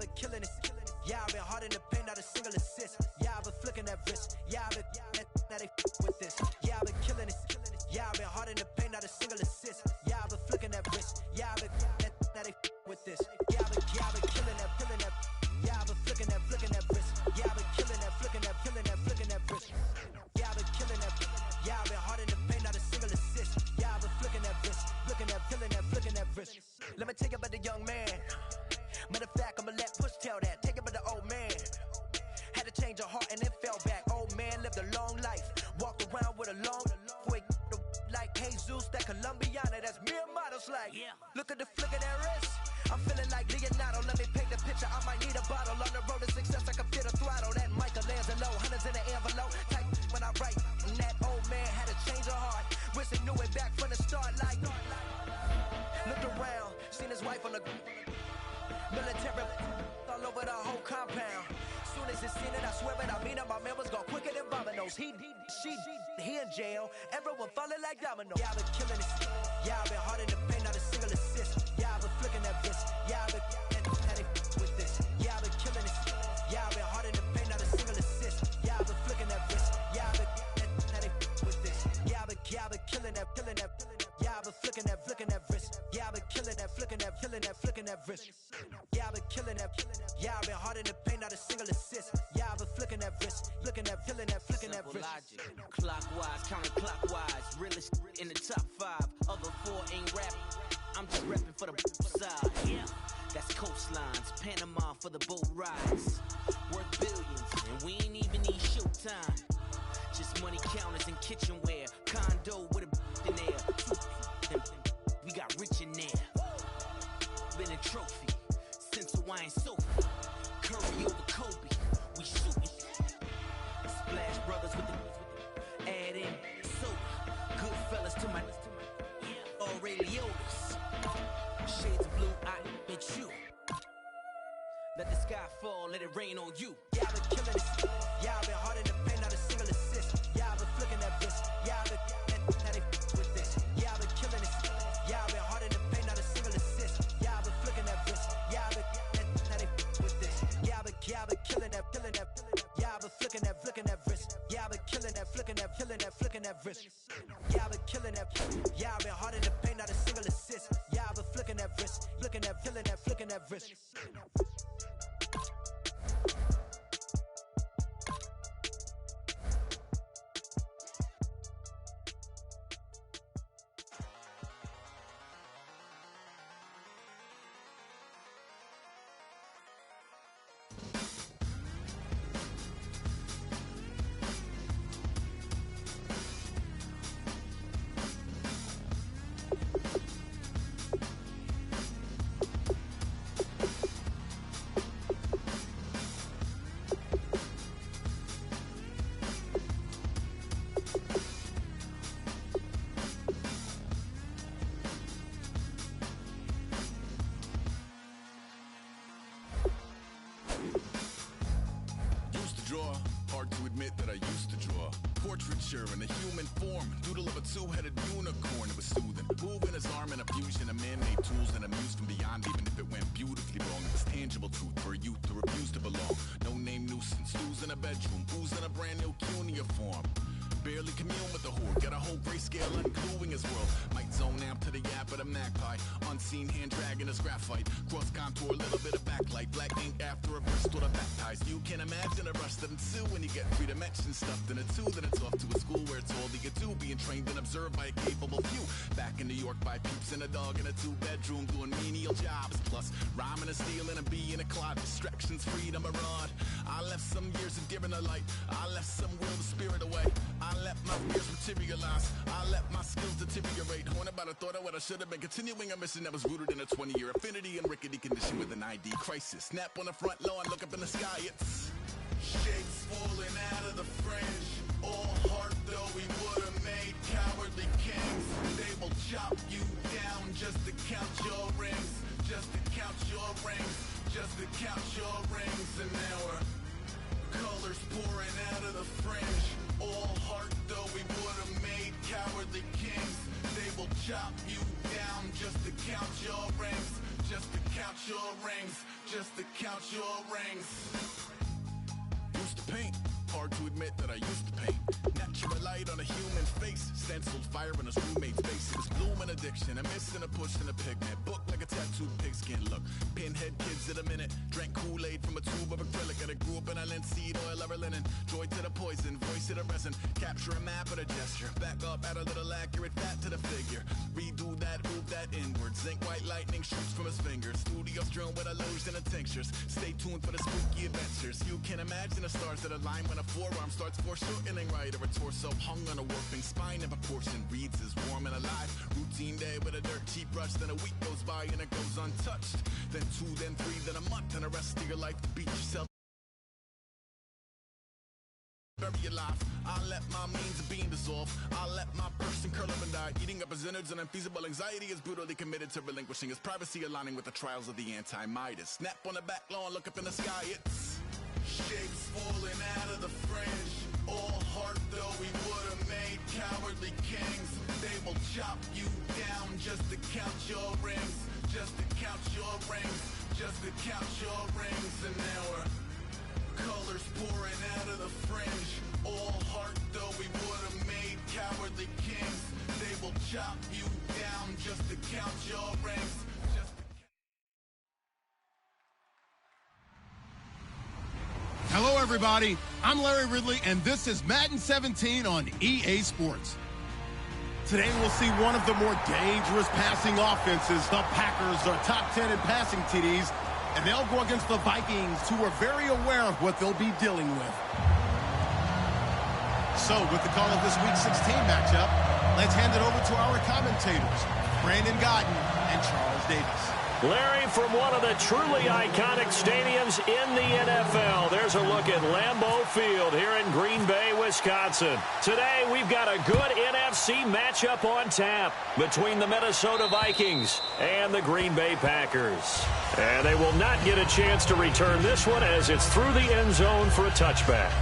been killing it. Yeah, I've been hard in the paint, not a single assist. Yeah, I've been flicking that wrist. Yeah, I've been now they with this. Yeah, I've been killing it. Yeah, I've been hard in the paint, not a single assist. Yeah, I've been flicking that wrist. Yeah, I've been now they with this. Yeah, I've been killing that. Yeah, I've been flicking that wrist. Yeah, I've been killing that, flicking that wrist. Yeah, I've been killing that. Yeah, I've been hard in the paint, not a single assist. Yeah, I've been flicking that wrist, flicking that wrist. Let me tell you about the young man. Matter of fact, I'ma let Push tell that. Take it about the old man. Had to change her heart and then fell back. Old man lived a long life. Walked around with a long quick like Jesus, that Colombiana. That's mere models like. Yeah. Look at the flick of that wrist. I'm feeling like Leonardo. Let me paint the picture. I might need a bottle. On the road to success, I can feel the throttle. That Michelangelo, hundreds in the envelope. Type when I write. And that old man had to change her heart. Wish he knew it back from the start. Like looked around, seen his wife on the military all over the whole compound. Soon as he seen it, I swear it, I mean it. My man was gone quicker than dominoes. He in jail. Everyone falling like dominoes. Yeah, I've been killing it. Yeah, I've been hard in the paint, not a single assist. Yeah, I've been flicking that wrist. Yeah, I've been had it with this. Yeah, I've been killing it. Yeah, I've been hard in the paint, not a single assist. Yeah, I've been flicking that wrist. Yeah, I've been had it with this. Yeah, I've been killing that. Yeah, I've been flicking that wrist. Yeah, I've been killing that, flicking that wrist. Yeah, I've been killing that. Yeah, I've been hard in the paint, not a single assist. Yeah, I've been flicking that wrist, flicking that wrist. Logic. Clockwise, counterclockwise. Realest in the top 5. Other 4 ain't rap. I'm just repping for the side. Yeah, that's coastlines. Panama for the boat rides. Worth billions, and we ain't even need showtime. Just money counters and kitchenware. Condo with a in there. We got rich in there. Been a trophy since Hawaiian Sophie. Curry over Kobe. We shooting. Splash Brothers with the add in soda. Good fellas to my Aureliotis. Shades of blue, I admit you. Let the sky fall, let it rain on you. Yeah, I've been killing it. Yeah, I've been hard in the paint, not a single assist. Yeah, I've been flicking that wrist. Yeah, I've been had it with this. Yeah, I've been killing it. Yeah, I've been hard in the paint, not a single assist. Yeah, I've been flicking that wrist. Yeah, I've been had it with this. Yeah, I've been killing that. Yeah, I've been flicking that wrist. Yeah, I've been killing that, flicking that wrist. Yeah, I've been killing that. Yeah, I've been hard in the paint, not a single assist. Yeah, I've been flicking that wrist, flicking that wrist. In a human form, doodle of a two-headed unicorn. It was soothing, moving his arm in a fusion of man-made tools and amused from beyond. Even if it went beautifully wrong, it was tangible truth for a youth to refuse to belong. No name nuisance, who's in a bedroom, who's in a brand new cuneiform. Barely commune with the horde, got a whole grayscale ungluing his world. Might zone amp to the yap of the magpie. Unseen hand dragging his graphite. Cross contour, a little bit of backlight. Black ink after a burst with a back ties. You can imagine a rush that ensue when you get 3 dimensions stuffed in a 2. Then it's off to a school where it's all you can do. Being trained and observed by a capable few. Back in New York by peeps and a dog in a 2-bedroom doing menial jobs. Plus rhyming and stealing and being a clod. Distractions, freedom, a rod. I left some years of giving a light. I left some will the spirit away. I let my fears materialize. I let my skills deteriorate. Horn about a thought of what I should have been. Continuing a mission that was rooted in a 20-year affinity and rickety condition with an ID crisis. Snap on the front lawn, look up in the sky. It's shapes falling out of the fringe. All heart though we would have made cowardly kings. They will chop you down just to count your rings. Just to count your rings. Just to count your rings. And now we're colors pouring out of the fringe. All heart though we would have made cowardly kings. They will chop you down just to count your rings. just to count your rings, just to count your rings. Used to paint, hard to admit that I used to paint. Natural light on a human face, stenciled fire in his roommate's face. It was gloom and addiction, a miss and a push and a pigment. Book like a tattooed pigskin look. Pinhead kids in a minute, drank Kool-Aid from a tube of acrylic. And I grew up in a linseed oil ever linen. Joy to the poison, voice to the resin. Capture a map of a gesture. Back up, add a little accurate fat to the figure. Redo that, move that inward. Zinc white lightning shoots from his fingers. Studios strewn with illusion and tinctures. Stay tuned for the spooky adventures. You can imagine the stars that align when a forearm starts foreshortening right, or a torso hung on a warping spine of a portion reads as warm and alive. Routine day with a dirt cheap brush, then a week goes by and it goes untouched. Then 2, then 3, then a month, and the rest of your life to beat yourself. Bury your life. I'll let my means of being dissolve. I'll let my person curl up and die. Eating up his innards and unfeasible anxiety is brutally committed to relinquishing his privacy, aligning with the trials of the anti-Midas. Snap on the back lawn, look up in the sky, it's shapes falling out of the fringe. All heart though we would have made cowardly kings. They will chop you down just to count your rings, just to count your rings, just to count your rings. And now we're colors pouring out of the fringe. All heart though we would have made cowardly kings. They will chop you down just to count your rings. Hello, everybody. I'm Larry Ridley, and this is Madden 17 on EA Sports. Today, we'll see one of the more dangerous passing offenses. The Packers are top 10 in passing TDs, and they'll go against the Vikings, who are very aware of what they'll be dealing with. So, with the call of this Week 16 matchup, let's hand it over to our commentators, Brandon Godden and Charles Davis. Larry, from one of the truly iconic stadiums in the NFL, there's a look at Lambeau Field here in Green Bay, Wisconsin. Today, we've got a good NFC matchup on tap between the Minnesota Vikings and the Green Bay Packers. And they will not get a chance to return this one as it's through the end zone for a touchback.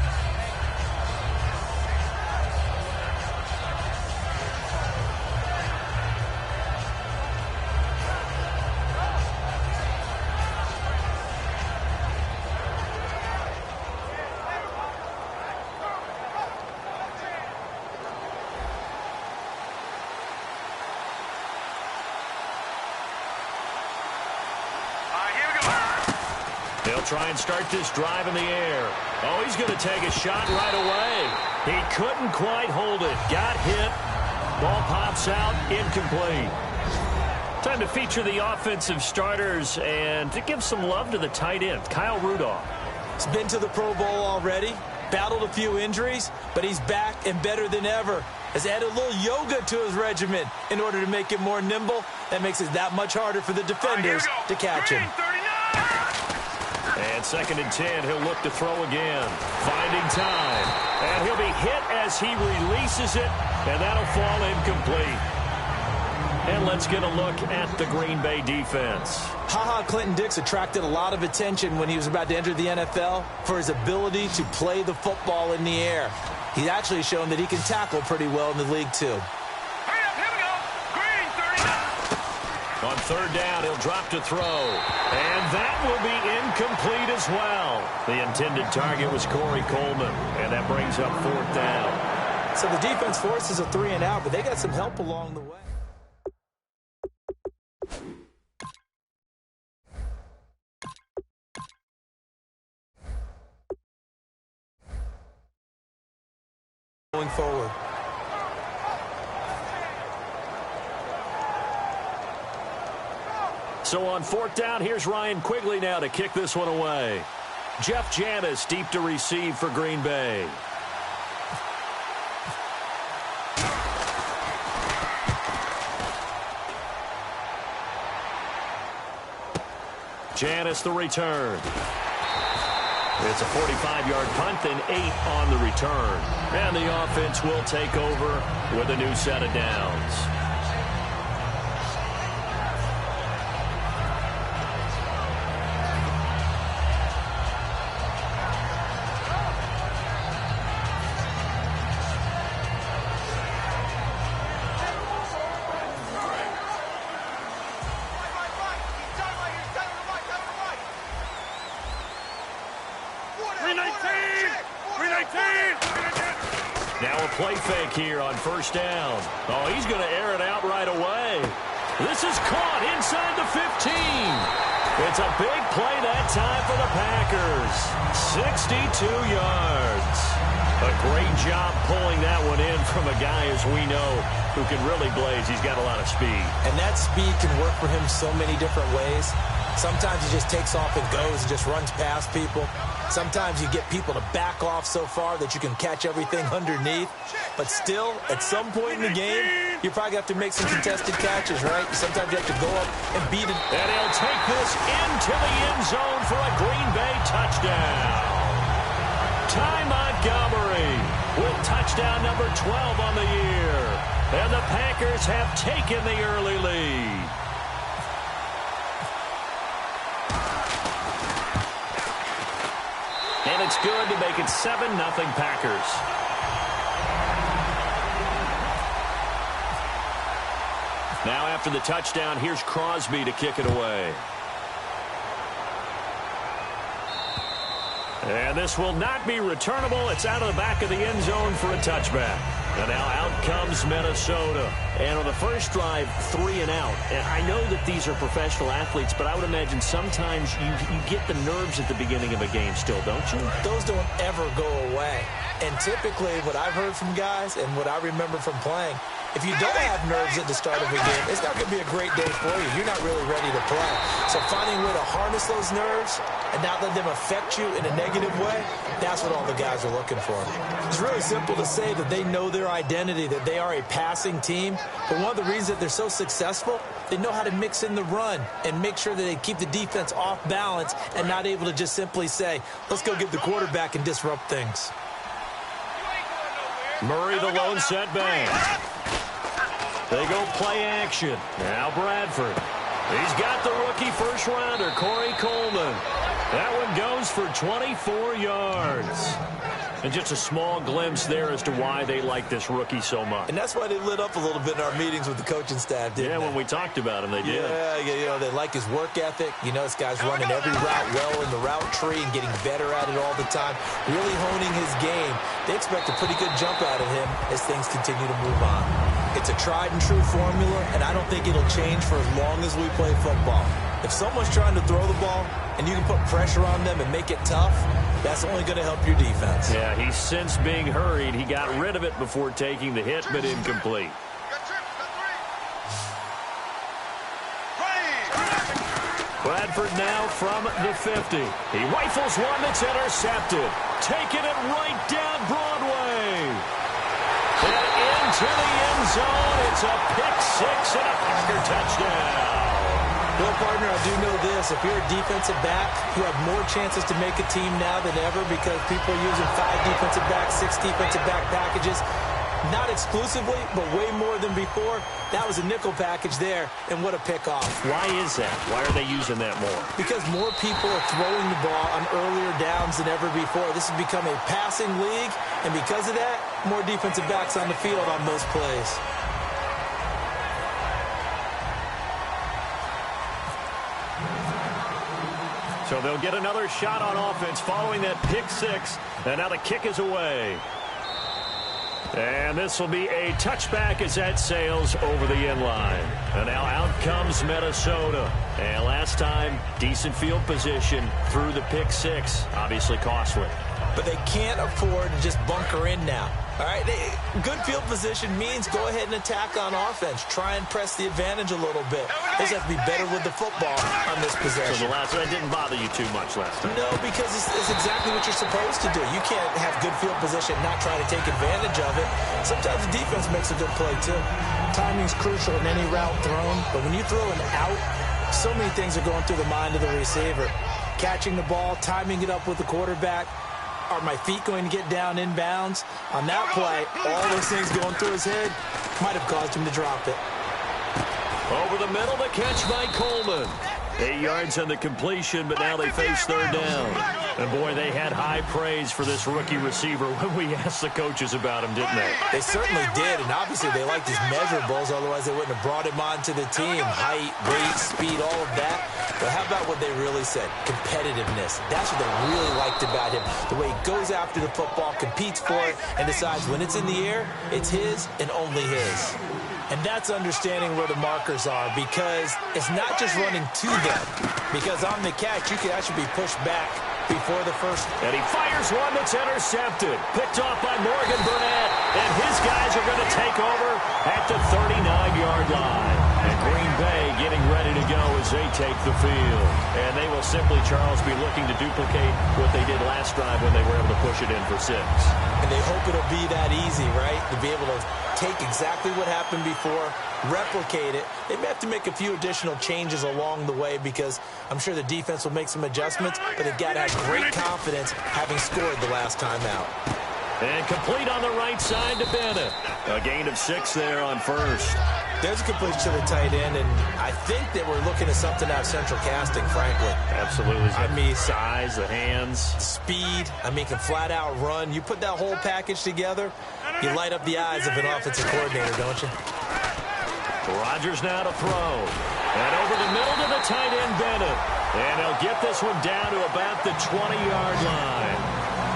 Try and start this drive in the air. Oh, he's going to take a shot right away. He couldn't quite hold it. Got hit. Ball pops out. Incomplete. Time to feature the offensive starters and to give some love to the tight end, Kyle Rudolph. He's been to the Pro Bowl already, battled a few injuries, but he's back and better than ever. Has added a little yoga to his regimen in order to make it more nimble. That makes it that much harder for the defenders to catch him. And 2nd and 10, he'll look to throw again. Finding time. And he'll be hit as he releases it, and that'll fall incomplete. And let's get a look at the Green Bay defense. Ha-Ha Clinton-Dix attracted a lot of attention when he was about to enter the NFL for his ability to play the football in the air. He's actually shown that he can tackle pretty well in the league, too. On 3rd down, he'll drop to throw. And that will be incomplete as well. The intended target was Corey Coleman, and that brings up 4th down. So the defense forces a 3-and-out, but they got some help along the way. Going forward. So on 4th down, here's Ryan Quigley now to kick this one away. Jeff Janis deep to receive for Green Bay. Janis the return. It's a 45-yard punt and 8 on the return. And the offense will take over with a new set of downs. play fake here on first down. Oh, he's going to air it out right away. This is caught inside the 15. It's a big play that time for the Packers. 62 yards. A great job pulling that one in from a guy, as we know, who can really blaze. He's got a lot of speed. And that speed can work for him so many different ways. Sometimes he just takes off and goes and just runs past people. Sometimes you get people to back off so far that you can catch everything underneath. But still, at some point in the game, you probably have to make some contested catches, right? Sometimes you have to go up and beat it. And he'll take this into the end zone for a Green Bay touchdown. Ty Montgomery with touchdown number 12 on the year. And the Packers have taken the early lead. And it's good to make it 7-0 Packers. Now after the touchdown, here's Crosby to kick it away. And this will not be returnable. It's out of the back of the end zone for a touchback. And now out comes Minnesota. And on the first drive, 3 and out. And I know that these are professional athletes, but I would imagine sometimes you get the nerves at the beginning of a game still, don't you? Those don't ever go away. And typically what I've heard from guys and what I remember from playing, if you don't have nerves at the start of a game, it's not going to be a great day for you. You're not really ready to play. So finding a way to harness those nerves and not let them affect you in a negative way, that's what all the guys are looking for. It's really simple to say that they know their identity, that they are a passing team. But one of the reasons that they're so successful, they know how to mix in the run and make sure that they keep the defense off balance and not able to just simply say, let's go get the quarterback and disrupt things. Murray, the lone setback. They go play action. Now Bradford. He's got the rookie first rounder, Corey Coleman. That one goes for 24 yards. And just a small glimpse there as to why they like this rookie so much. And that's why they lit up a little bit in our meetings with the coaching staff, didn't they? Yeah, when we talked about him, they did. Yeah, you know, they like his work ethic. You know, this guy's running every route well in the route tree and getting better at it all the time, really honing his game. They expect a pretty good jump out of him as things continue to move on. It's a tried-and-true formula, and I don't think it'll change for as long as we play football. If someone's trying to throw the ball and you can put pressure on them and make it tough, that's only going to help your defense. Yeah, he's since being hurried. He got rid of it before taking the hit, but incomplete. Bradford now from the 50. He rifles one that's intercepted. Taking it right down Broadway. And into the end zone. It's a pick-6 and a Packer touchdown. Well, partner, I do know this. If you're a defensive back, you have more chances to make a team now than ever because people are using 5 defensive backs, 6 defensive back packages. Not exclusively, but way more than before. That was a nickel package there, and what a pickoff. Why is that? Why are they using that more? Because more people are throwing the ball on earlier downs than ever before. This has become a passing league, and because of that, more defensive backs on the field on most plays. So they'll get another shot on offense following that pick-6, and now the kick is away. And this will be a touchback as that sails over the end line. And now out comes Minnesota. And last time, decent field position through the pick-6. Obviously costly. But they can't afford to just bunker in now. All right, good field position means go ahead and attack on offense. Try and press the advantage a little bit. They just have to be better with the football on this possession. So that didn't bother you too much last time? No, because it's exactly what you're supposed to do. You can't have good field position and not try to take advantage of it. Sometimes the defense makes a good play, too. Timing's crucial in any route thrown, but when you throw an out, so many things are going through the mind of the receiver. Catching the ball, timing it up with the quarterback. Are my feet going to get down inbounds? On that play, all those things going through his head might have caused him to drop it. Over the middle, the catch by Coleman. 8 yards on the completion, but now they face third down. And, boy, they had high praise for this rookie receiver when we asked the coaches about him, didn't they? They certainly did, and obviously they liked his measurables. Otherwise, they wouldn't have brought him onto the team. Height, weight, speed, all of that. But how about what they really said? Competitiveness. That's what they really liked about him. The way he goes after the football, competes for it, and decides when it's in the air, it's his and only his. And that's understanding where the markers are, because it's not just running to them. Because on the catch, you can actually be pushed back before the first. And he fires one that's intercepted. Picked off by Morgan Burnett. And his guys are going to take over at the 39-yard line. And Green Bay getting ready to go as they take the field. And they will simply, Charles, be looking to duplicate what they did last drive when they were able to push it in for 6. And they hope it'll be that easy, right? To be able to take exactly what happened before, replicate it. They may have to make a few additional changes along the way because I'm sure the defense will make some adjustments, but they've got to have great confidence having scored the last time out. And complete on the right side to Bennett. A gain of 6 there on first. There's a completion to the tight end, and I think that we're looking at something out of central casting, frankly. Absolutely. I mean, size, the hands. Speed. I mean, can flat out run. You put that whole package together, you light up the eyes of an offensive coordinator, don't you? Rodgers now to throw. And over the middle to the tight end, Bennett. And he'll get this one down to about the 20-yard line.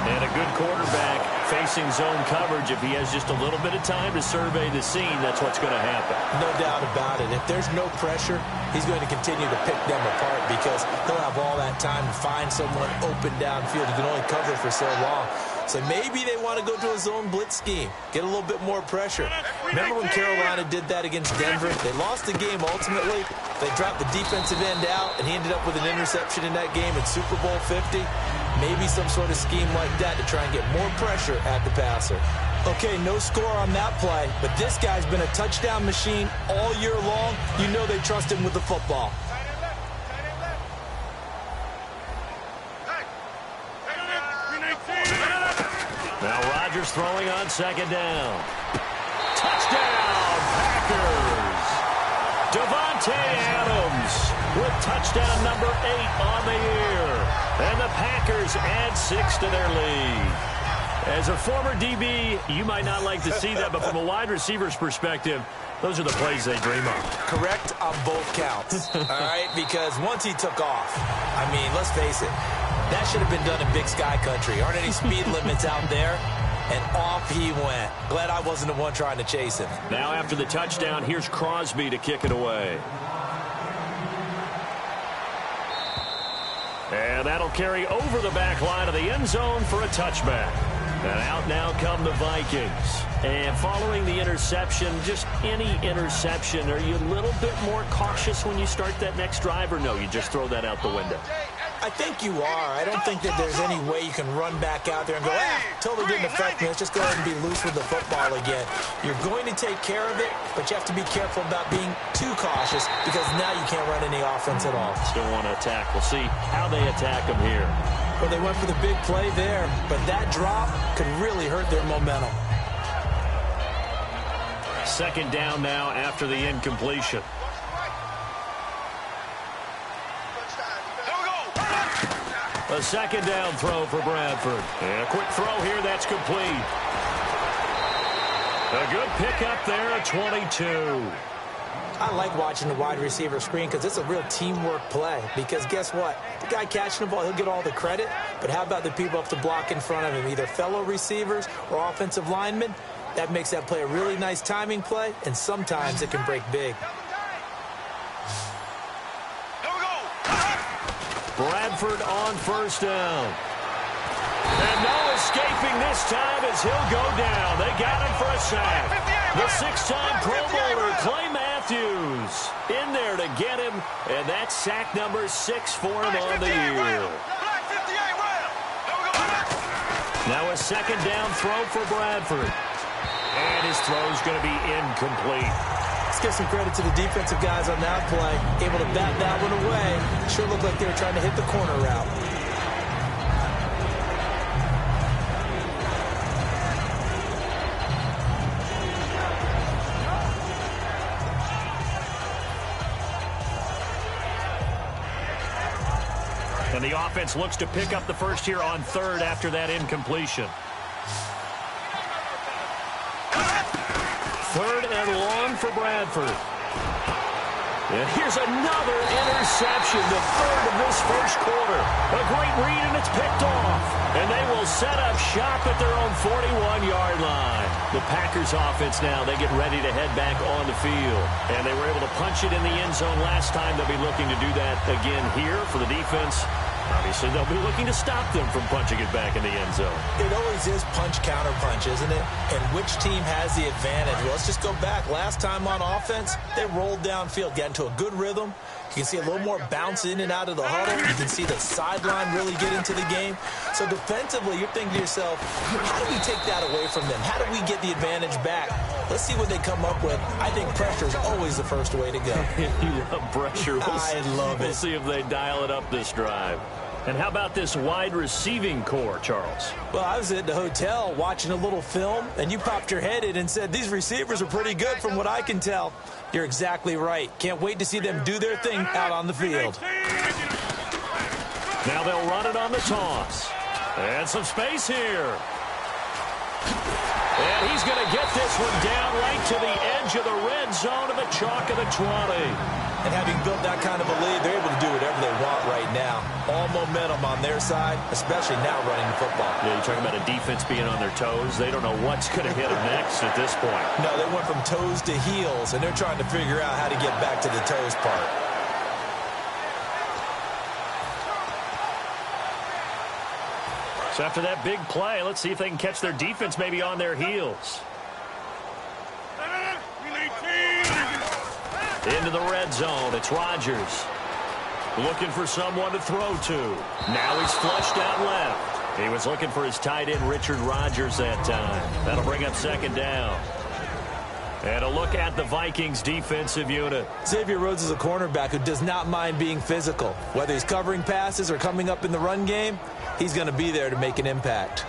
And a good quarterback facing zone coverage. If he has just a little bit of time to survey the scene, that's what's going to happen. No doubt about it. If there's no pressure, he's going to continue to pick them apart because he'll have all that time to find someone open downfield. He can only cover for so long. So maybe they want to go to a zone blitz scheme, get a little bit more pressure. Remember when Carolina did that against Denver? They lost the game ultimately. They dropped the defensive end out, and he ended up with an interception in that game in Super Bowl 50. Maybe some sort of scheme like that to try and get more pressure at the passer. Okay, no score on that play, but this guy's been a touchdown machine all year long. You know they trust him with the football. Now Rodgers throwing on second down. Touchdown, Packers! Devontae Adams with touchdown number 8 on the year. And the Packers add 6 to their lead. As a former DB, you might not like to see that, but from a wide receiver's perspective, those are the plays they dream of. Correct on both counts, all right? Because once he took off, I mean, let's face it, that should have been done in Big Sky Country. Aren't any speed limits out there? And off he went. Glad I wasn't the one trying to chase him. Now after the touchdown, here's Crosby to kick it away. And that'll carry over the back line of the end zone for a touchback. And out now come the Vikings. And following the interception, just any interception, are you a little bit more cautious when you start that next drive, or no, you just throw that out the window? I think you are. I don't think that there's any way you can run back out there and go, totally didn't affect me. Let's just go ahead and be loose with the football again. You're going to take care of it, but you have to be careful about being too cautious because now you can't run any offense at all. Still want to attack. We'll see how they attack them here. Well, they went for the big play there, but that drop could really hurt their momentum. Second down now after the incompletion. A second down throw for Bradford. And a quick throw here, that's complete. A good pickup there at 22. I like watching the wide receiver screen because it's a real teamwork play. Because guess what? The guy catching the ball, he'll get all the credit. But how about the people up to block in front of him, either fellow receivers or offensive linemen? That makes that play a really nice timing play, and sometimes it can break big. Bradford on first down. And no escaping this time as he'll go down. They got him for a sack. The 6-time Pro Bowler, Clay Matthews, in there to get him. And that's sack number 6 for him on the year. Now a second down throw for Bradford. And his throw's going to be incomplete. Let's give some credit to the defensive guys on that play. Able to bat that one away. Sure looked like they were trying to hit the corner route. And the offense looks to pick up the first here on third after that incompletion. Third and long for Bradford. And here's another interception, the third of this first quarter. A great read, and it's picked off. And they will set up shop at their own 41-yard line. The Packers offense now, they get ready to head back on the field. And they were able to punch it in the end zone last time. They'll be looking to do that again here for the defense. Obviously, they'll be looking to stop them from punching it back in the end zone. It always is punch-counter-punch, isn't it? And which team has the advantage? Well, let's just go back. Last time on offense, they rolled downfield, got into a good rhythm. You can see a little more bounce in and out of the huddle. You can see the sideline really get into the game. So defensively, you're thinking to yourself, how do we take that away from them? How do we get the advantage back? Let's see what they come up with. I think pressure is always the first way to go. You love pressure. I love it. We'll see if they dial it up this drive. And how about this wide receiving core, Charles? Well, I was at the hotel watching a little film, and you popped your head in and said, these receivers are pretty good from what I can tell. You're exactly right. Can't wait to see them do their thing out on the field. Now they'll run it on the toss. And some space here. And he's going to get this one down right to the edge of the red zone of the chalk of the 20. And having built that kind of a lead, they're able to do whatever they want right now. All momentum on their side, especially now running the football. Yeah, you're talking about a defense being on their toes. They don't know what's going to hit them next at this point. No, they went from toes to heels, and they're trying to figure out how to get back to the toes part. So after that big play, let's see if they can catch their defense maybe on their heels. Into the red zone. It's Rodgers. Looking for someone to throw to. Now he's flushed out left. He was looking for his tight end, Richard Rodgers, that time. That'll bring up second down. And a look at the Vikings defensive unit. Xavier Rhodes is a cornerback who does not mind being physical. Whether he's covering passes or coming up in the run game, he's going to be there to make an impact.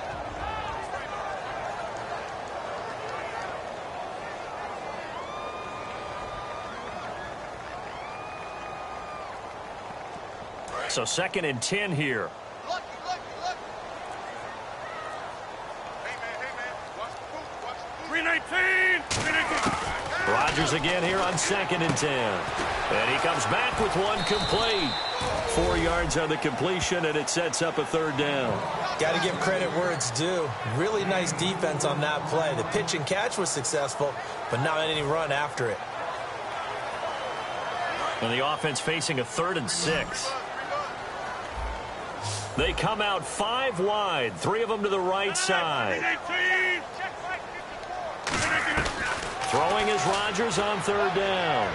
So 2nd and 10 here. Look. Hey, man. Watch the boot. 319. Rodgers again here on 2nd and 10. And he comes back with one complete. 4 yards on the completion, and it sets up a third down. Got to give credit where it's due. Really nice defense on that play. The pitch and catch was successful, but not any run after it. And the offense facing a 3rd and 6. They come out 5 wide, 3 of them to the right side. Throwing is Rodgers on 3rd down.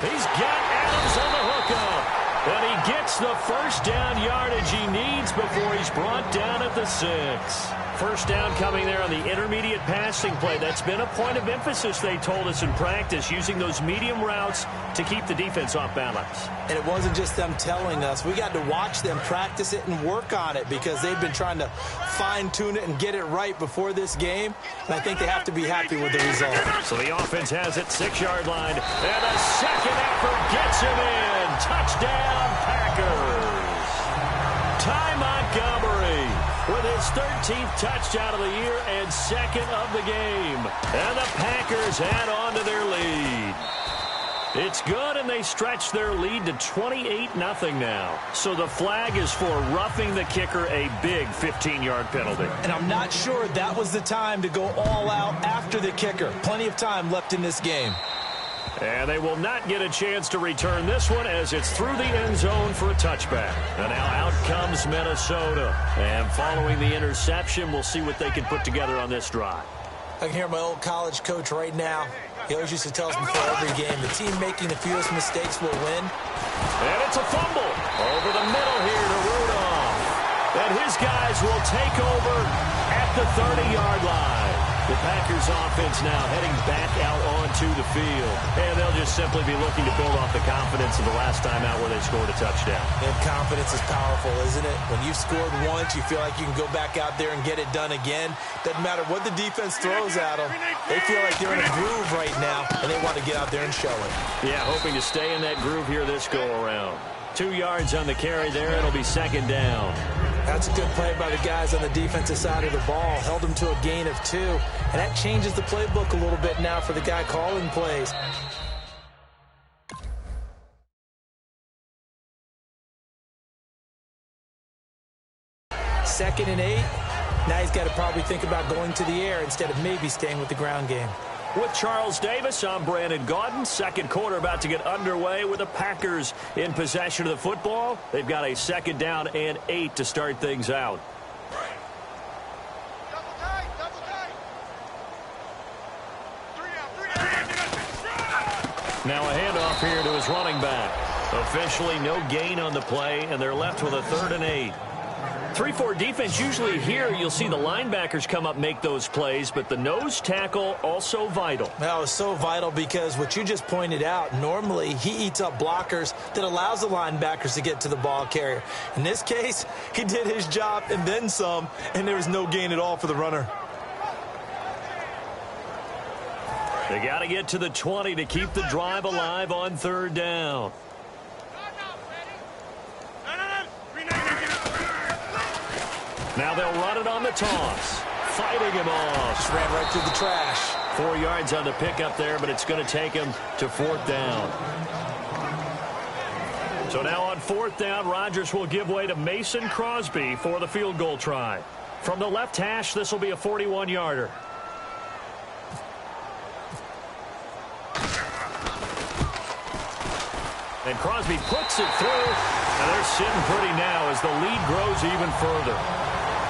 He's got Adams on the hookup. And he gets the first down yardage he needs before he's brought down at the 6. First down coming there on the intermediate passing play. That's been a point of emphasis, they told us in practice, using those medium routes to keep the defense off balance. And it wasn't just them telling us. We got to watch them practice it and work on it because they've been trying to fine-tune it and get it right before this game. And I think they have to be happy with the result. So the offense has it 6-yard line. And a second effort gets him in. Touchdown, Packers. Ty Montgomery with his 13th touchdown of the year and 2nd of the game. And the Packers add on to their lead. It's good, and they stretch their lead to 28-0 now. So the flag is for roughing the kicker, a big 15-yard penalty. And I'm not sure that was the time to go all out after the kicker. Plenty of time left in this game. And they will not get a chance to return this one as it's through the end zone for a touchback. And now out comes Minnesota. And following the interception, we'll see what they can put together on this drive. I can hear my old college coach right now. He always used to tell us before every game, the team making the fewest mistakes will win. And it's a fumble over the middle here to Rudolph. And his guys will take over at the 30-yard line. The Packers offense now heading back out onto the field. And they'll just simply be looking to build off the confidence of the last time out where they scored a touchdown. And confidence is powerful, isn't it? When you've scored once, you feel like you can go back out there and get it done again. Doesn't matter what the defense throws at them. They feel like they're in a groove right now, and they want to get out there and show it. Yeah, hoping to stay in that groove here this go-around. 2 yards on the carry there. It'll be second down. That's a good play by the guys on the defensive side of the ball. Held them to a gain of 2. And that changes the playbook a little bit now for the guy calling plays. Second and 8. Now he's got to probably think about going to the air instead of maybe staying with the ground game. With Charles Davis, I'm Brandon Gaudin. Second quarter about to get underway with the Packers in possession of the football. They've got a second down and 8 to start things out. Now a handoff here to his running back. Officially no gain on the play, and they're left with a 3rd and 8. 3-4 defense, usually here you'll see the linebackers come up, make those plays, but the nose tackle also vital. Well, it's so vital because what you just pointed out, normally he eats up blockers that allows the linebackers to get to the ball carrier. In this case, he did his job and then some, and there was no gain at all for the runner. They got to get to the 20 to keep the drive alive on 3rd down. Now they'll run it on the toss. Fighting him off. Just ran right through the trash. 4 yards on the pickup there, but it's going to take him to 4th down. So now on 4th down, Rodgers will give way to Mason Crosby for the field goal try. From the left hash, this will be a 41-yarder. And Crosby puts it through. And they're sitting pretty now as the lead grows even further.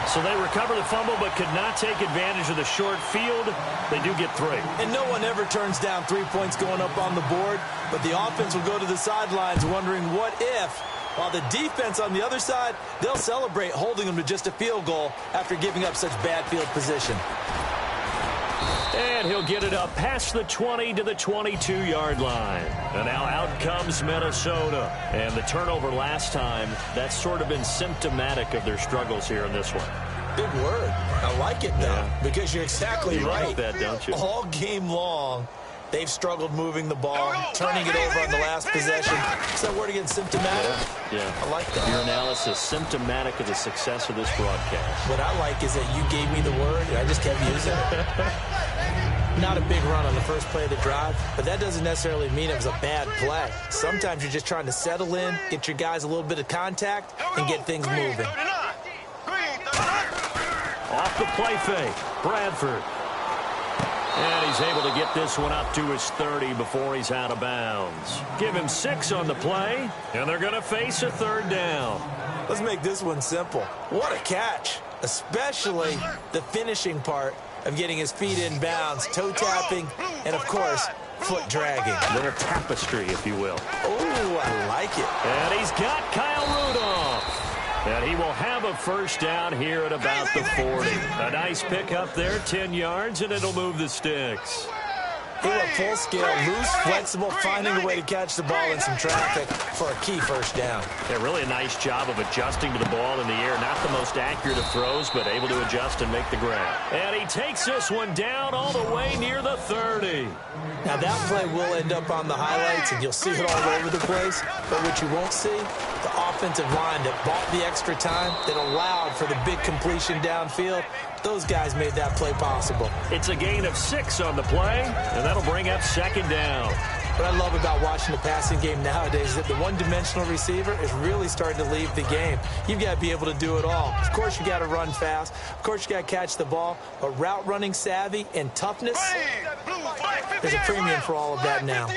So they recover the fumble but could not take advantage of the short field. They do get 3. And no one ever turns down 3 points going up on the board, but the offense will go to the sidelines wondering what if, while the defense on the other side, they'll celebrate holding them to just a field goal after giving up such bad field position. And he'll get it up past the 20 to the 22-yard line. And now out comes Minnesota. And the turnover last time, that's sort of been symptomatic of their struggles here in this one. Big word. I like it, though, because you're exactly right. Like that, don't you? All game long, they've struggled moving the ball, turning it over on the last possession. Is that word again, symptomatic? Yeah. I like that. Your analysis, symptomatic of the success of this broadcast. What I like is that you gave me the word, and I just kept using it. Not a big run on the first play of the drive, but that doesn't necessarily mean it was a bad play. Sometimes you're just trying to settle in, get your guys a little bit of contact, and get things moving. Off the play fake, Bradford. And he's able to get this one up to his 30 before he's out of bounds. Give him 6 on the play, and they're going to face a 3rd down. Let's make this one simple. What a catch, especially the finishing part of getting his feet in bounds, toe tapping, and, of course, foot dragging. A little tapestry, if you will. Oh, I like it. And he's got Kyle Rudolph. And he will have a 1st down here at about the 40. A nice pickup there, 10 yards, and it'll move the sticks. He went full scale, loose, flexible, finding a way to catch the ball in some traffic for a key 1st down. Yeah, really a nice job of adjusting to the ball in the air. Not the most accurate of throws, but able to adjust and make the grab. And he takes this one down all the way near the 30. Now that play will end up on the highlights, and you'll see it all over the place. But what you won't see, the offensive line that bought the extra time, that allowed for the big completion downfield. Those guys made that play possible. It's a gain of 6 on the play, and that'll bring up 2nd down. What I love about watching the passing game nowadays is that the one-dimensional receiver is really starting to leave the game. You've got to be able to do it all. Of course, you got to run fast. Of course, you got to catch the ball. But route running savvy and toughness, there's a premium for all of that now.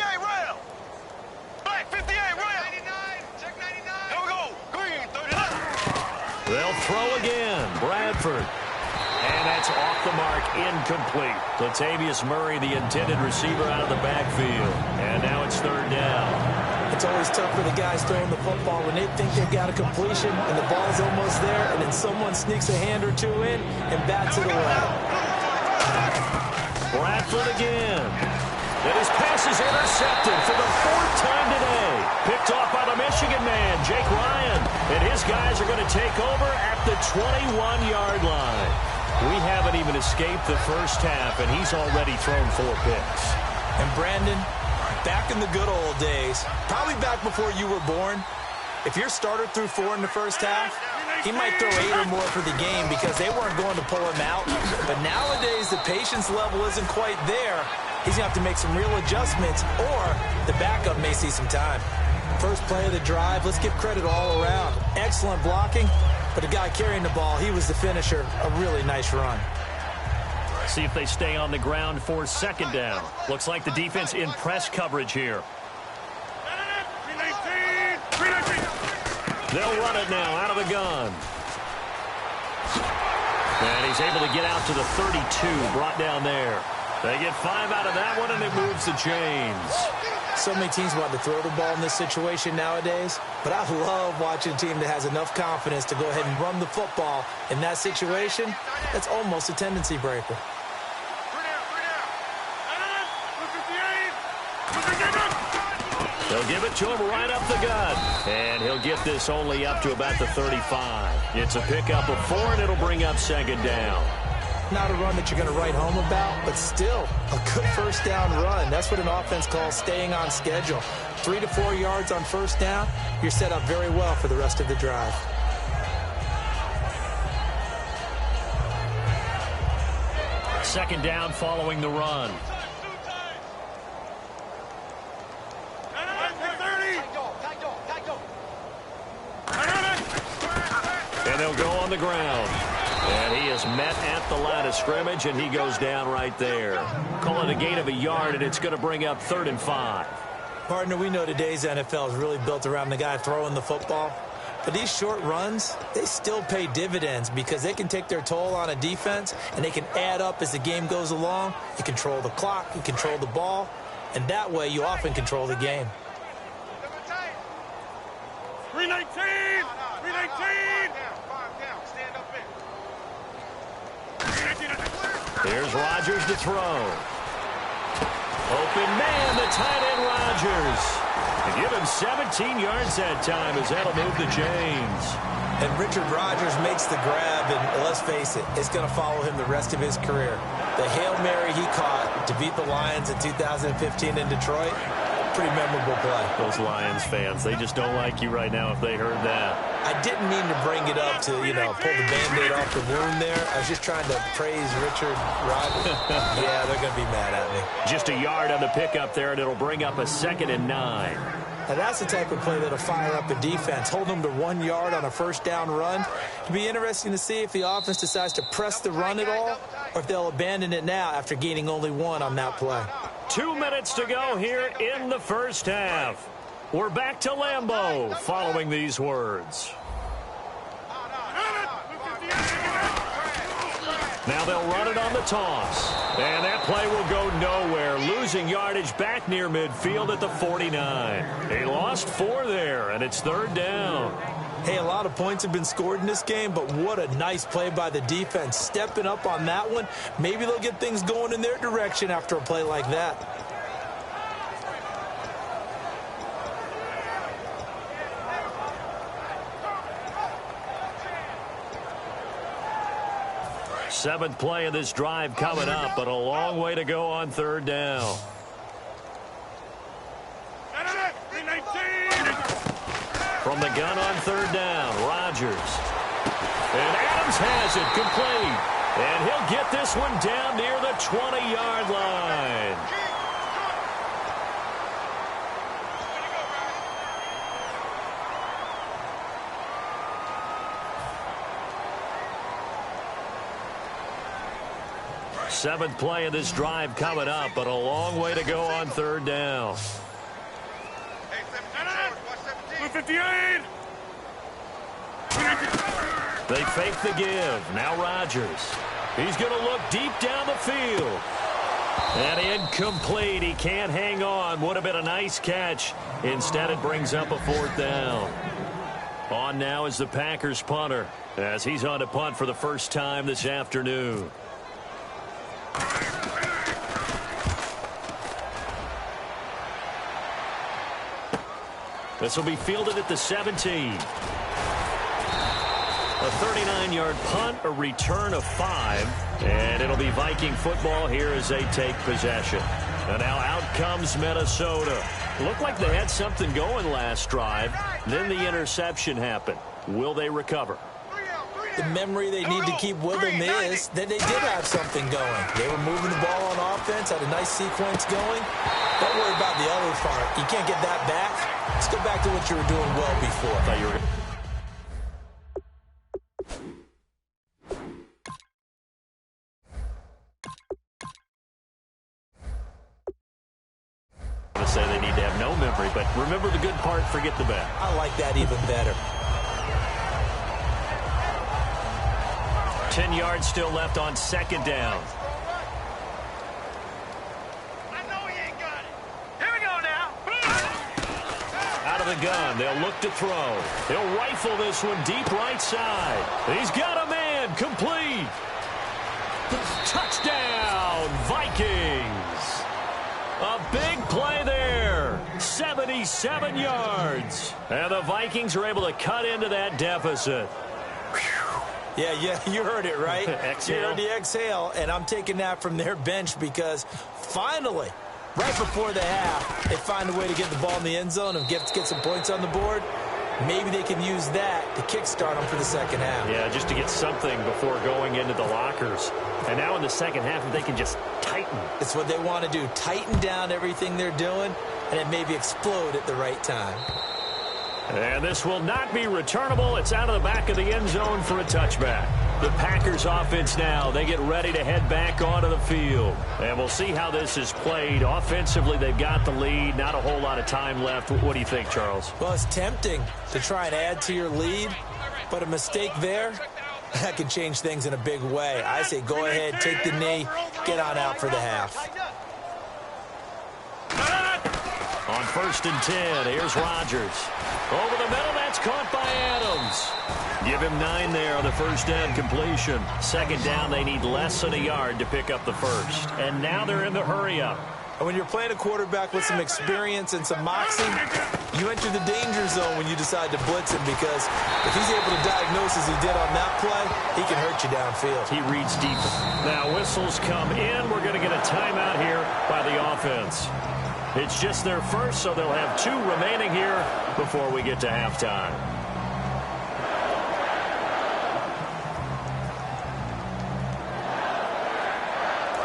They'll throw again. Bradford. And that's off the mark, incomplete. Latavius Murray, the intended receiver, out of the backfield. And now it's 3rd down. It's always tough for the guys throwing the football when they think they've got a completion and the ball's almost there, and then someone sneaks a hand or 2 in and bats it away. Bradford again. And his pass is intercepted for the 4th time today. Picked off by the Michigan man, Jake Ryan. And his guys are going to take over at the 21-yard line. We haven't even escaped the 1st half, and he's already thrown 4 picks. And Brandon, back in the good old days, probably back before you were born, If your starter threw 4 in the first half, he might throw 8 or more for the game because they weren't going to pull him out. But nowadays, the patience level isn't quite there. He's going to have to make some real adjustments, or the backup may see some time. First play of the drive, let's give credit all around. Excellent blocking, but the guy carrying the ball, he was the finisher. A really nice run. See if they stay on the ground for second down. Looks like the defense in press coverage here. They'll run it now out of the gun. And he's able to get out to the 32, brought down there. They get 5 out of that one, and it moves the chains. So many teams want to throw the ball in this situation nowadays, but I love watching a team that has enough confidence to go ahead and run the football in that situation. That's almost a tendency breaker. They'll give it to him right up the gut. And he'll get this only up to about the 35. It's a pickup of 4, and it'll bring up second down. Not a run that you're going to write home about, but still a good first down run. That's what an offense calls staying on schedule. 3 to 4 yards on first down, you're set up very well for the rest of the drive. Second down following the run. And they'll go on the ground. And he is met at the line of scrimmage, and he goes down right there. Call it a gain of a yard, and it's going to bring up 3rd and 5. Partner, we know today's NFL is really built around the guy throwing the football. But these short runs, they still pay dividends because they can take their toll on a defense, and they can add up as the game goes along. You control the clock, you control the ball, and that way you often control the game. 319! 319! Here's Rodgers to throw. Open man, the tight end Rodgers. They give him 17 yards that time as that'll move the chains. And Richard Rodgers makes the grab, and let's face it, it's going to follow him the rest of his career. The Hail Mary he caught to beat the Lions in 2015 in Detroit, pretty memorable play. Those Lions fans, they just don't like you right now if they heard that. I didn't mean to bring it up to, pull the Band-Aid off the wound there. I was just trying to praise Richard Rodgers. Yeah, they're going to be mad at me. Just a yard on the pickup there, and it'll bring up a 2nd and 9. Now, that's the type of play that'll fire up a defense. Hold them to 1 yard on a first down run. It'll be interesting to see if the offense decides to press the run at all, or if they'll abandon it now after gaining only 1 on that play. 2 minutes to go here in the first half. We're back to Lambeau following these words. Now they'll run it on the toss. And that play will go nowhere. Losing yardage back near midfield at the 49. They lost 4 there, and it's 3rd down. Hey, a lot of points have been scored in this game, but what a nice play by the defense. Stepping up on that one. Maybe they'll get things going in their direction after a play like that. Seventh play of this drive coming up, but a long way to go on 3rd down. From the gun on 3rd down, Rodgers. And Adams has it complete. And he'll get this one down near the 20-yard line. Seventh play of this drive coming up, but a long way to go on 3rd down. 258! They fake the give. Now Rodgers. He's going to look deep down the field. And incomplete. He can't hang on. Would have been a nice catch. Instead, it brings up a 4th down. On now is the Packers punter, as he's on to punt for the first time this afternoon. This will be fielded at the 17. A 39-yard punt, a return of 5, and it'll be Viking football here as they take possession. And now out comes Minnesota. Looked like they had something going last drive. Then the interception happened. Will they recover? The memory they need to keep with them is that they did have something going. They were moving the ball on offense, had a nice sequence going. Don't worry about the other part. You can't get that back. Let's go back to what you were doing well before. I thought you were going to say they need to have no memory, but remember the good part, forget the bad. I like that even better. 10 yards still left on second down. I know he ain't got it. Here we go now. Out of the gun, they'll look to throw. He'll rifle this one deep right side. He's got a man, complete. Touchdown, Vikings. A big play there, 77 yards. And the Vikings are able to cut into that deficit. Yeah, you heard it, right? Exhale. You heard the exhale, and I'm taking that from their bench because finally, right before the half, they find a way to get the ball in the end zone and get some points on the board. Maybe they can use that to kickstart them for the second half. Yeah, just to get something before going into the lockers. And now in the second half, if they can just tighten. It's what they want to do, tighten down everything they're doing, and then maybe explode at the right time. And this will not be returnable. It's out of the back of the end zone for a touchback. The Packers offense now, they get ready to head back onto the field. And we'll see how this is played. Offensively, they've got the lead. Not a whole lot of time left. What do you think, Charles? Well, it's tempting to try and add to your lead, but a mistake there, that can change things in a big way. I say go ahead, take the knee, get on out for the half. On 1st and 10, here's Rodgers. Over the middle, that's caught by Adams. Give him 9 there on the first down completion. Second down, they need less than a yard to pick up the first. And now they're in the hurry-up. And when you're playing a quarterback with some experience and some moxie, you enter the danger zone when you decide to blitz him because if he's able to diagnose as he did on that play, he can hurt you downfield. He reads deep. Now whistles come in. We're going to get a timeout here by the offense. It's just their first, so they'll have 2 remaining here before we get to halftime.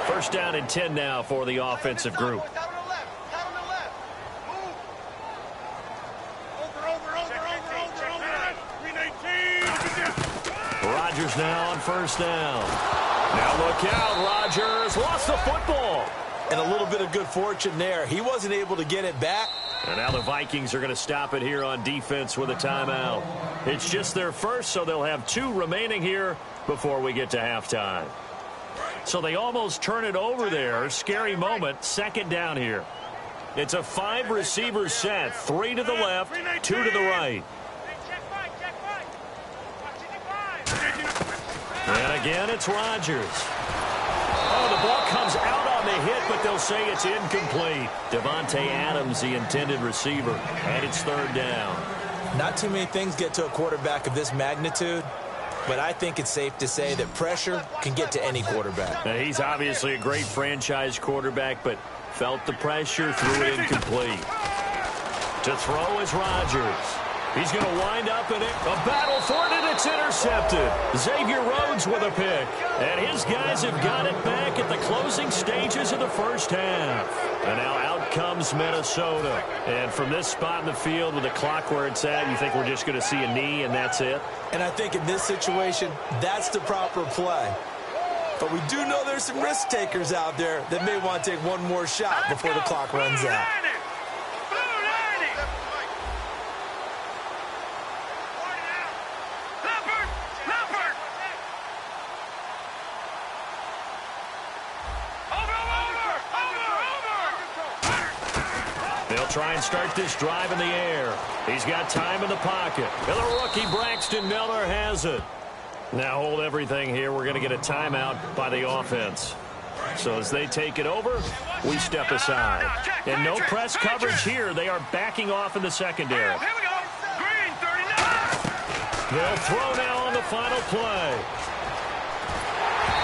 First down and 10 now for the offensive group. Rodgers now on first down. Now look out, Rodgers lost the football. And a little bit of good fortune there. He wasn't able to get it back. And now the Vikings are going to stop it here on defense with a timeout. It's just their first, so they'll have 2 remaining here before we get to halftime. So they almost turn it over there. Scary moment. Second down here. It's a 5-receiver set. 3 to the left, 2 to the right. And again, it's Rodgers. Oh, the ball comes out on the hit, but they'll say it's incomplete. Devontae Adams, the intended receiver, and it's 3rd down. Not too many things get to a quarterback of this magnitude, but I think it's safe to say that pressure can get to any quarterback. Now, he's obviously a great franchise quarterback, but felt the pressure, threw it incomplete. To throw is Rodgers. He's going to wind up in it. A battle for it, and it's intercepted. Xavier Rhodes with a pick. And his guys have got it back at the closing stages of the first half. And now out comes Minnesota. And from this spot in the field with the clock where it's at, you think we're just going to see a knee and that's it? And I think in this situation, that's the proper play. But we do know there's some risk takers out there that may want to take one more shot before the clock runs out. Try and start this drive in the air. He's got time in the pocket. And the rookie Braxton Miller has it. Now hold everything here. We're going to get a timeout by the offense. So as they take it over, we step aside. And no press coverage here. They are backing off in the secondary. Here we go. Green, 39. They'll throw now on the final play.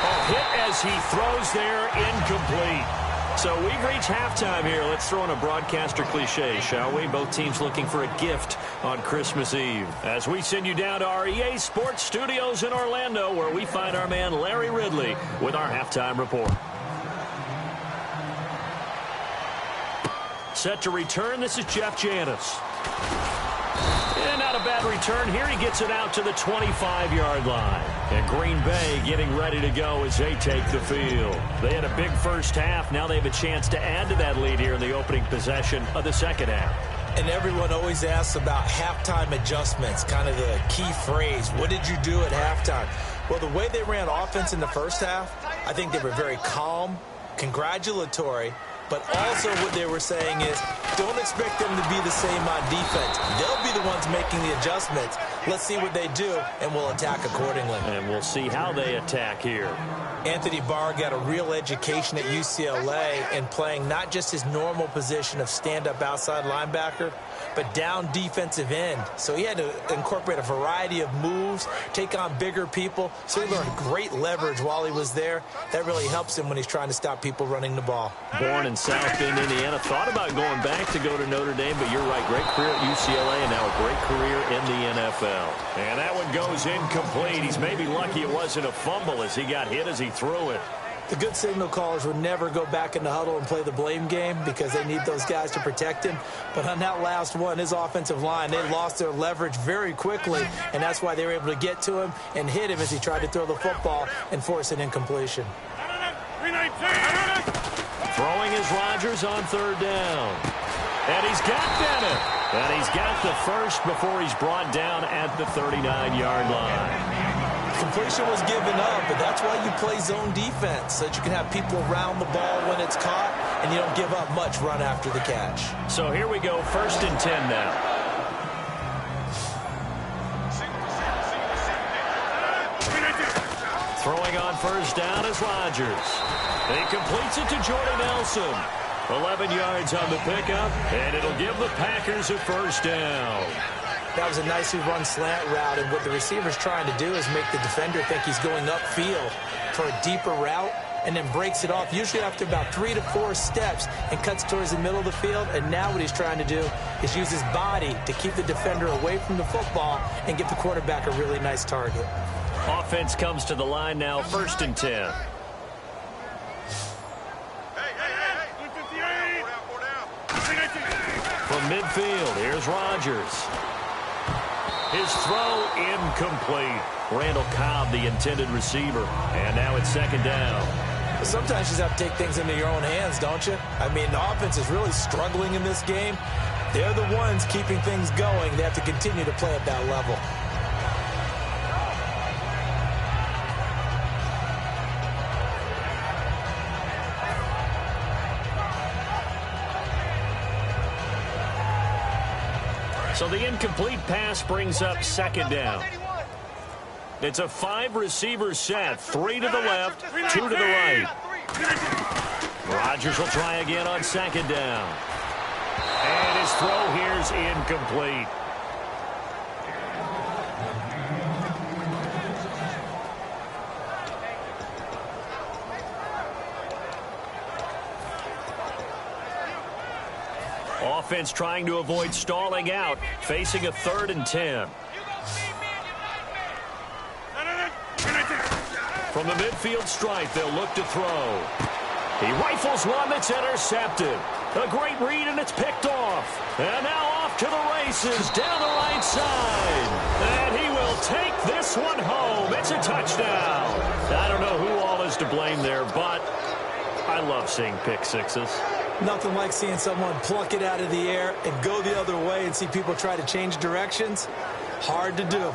A hit as he throws there, incomplete. So we've reached halftime here. Let's throw in a broadcaster cliche, shall we? Both teams looking for a gift on Christmas Eve. As we send you down to our EA Sports Studios in Orlando, where we find our man Larry Ridley with our halftime report. Set to return, this is Jeff Janis. And not a bad return here. He gets it out to the 25-yard line. And Green Bay getting ready to go as they take the field. They had a big first half. Now they have a chance to add to that lead here in the opening possession of the second half. And everyone always asks about halftime adjustments, kind of the key phrase. What did you do at halftime? Well, the way they ran offense in the first half, I think they were very calm, congratulatory, but also what they were saying is don't expect them to be the same on defense. They'll be the ones making the adjustments. Let's see what they do, and we'll attack accordingly. And we'll see how they attack here. Anthony Barr got a real education at UCLA in playing not just his normal position of stand-up outside linebacker, but down defensive end. So he had to incorporate a variety of moves, take on bigger people. So he learned great leverage while he was there. That really helps him when he's trying to stop people running the ball. Born in South Bend, Indiana. Thought about going back to go to Notre Dame, but you're right. Great career at UCLA and now a great career in the NFL. And that one goes incomplete. He's maybe lucky it wasn't a fumble as he got hit as he threw it. The good signal callers would never go back in the huddle and play the blame game because they need those guys to protect him. But on that last one, his offensive line, they lost their leverage very quickly, and that's why they were able to get to him and hit him as he tried to throw the football and force an incompletion. Throwing is Rodgers on third down. And he's got Bennett. And he's got the first before he's brought down at the 39-yard line. Completion was given up, but that's why you play zone defense, so that you can have people around the ball when it's caught, and you don't give up much run after the catch. So here we go, 1st and 10 now. Throwing on first down is Rodgers. He completes it to Jordy Nelson. 11 yards on the pickup, and it'll give the Packers a first down. That was a nicely run slant route, and what the receiver's trying to do is make the defender think he's going upfield for a deeper route and then breaks it off, usually after about 3 to 4 steps, and cuts towards the middle of the field. And now what he's trying to do is use his body to keep the defender away from the football and give the quarterback a really nice target. Offense comes to the line now, 1st and 10. From midfield, here's Rodgers. His throw incomplete. Randall Cobb, the intended receiver. And now it's 2nd down. Sometimes you just have to take things into your own hands, don't you? I mean, the offense is really struggling in this game. They're the ones keeping things going. They have to continue to play at that level. So the incomplete pass brings up 2nd down. It's a 5-receiver set. 3 to the left, 2 to the right. Rodgers will try again on 2nd down. And his throw here's incomplete. Offense trying to avoid stalling out, facing a 3rd and 10. From the midfield stripe, they'll look to throw. He rifles one that's intercepted. A great read, and it's picked off. And now off to the races down the right side. And he will take this one home. It's a touchdown. I don't know who all is to blame there, but I love seeing pick sixes. Nothing like seeing someone pluck it out of the air and go the other way and see people try to change directions. Hard to do.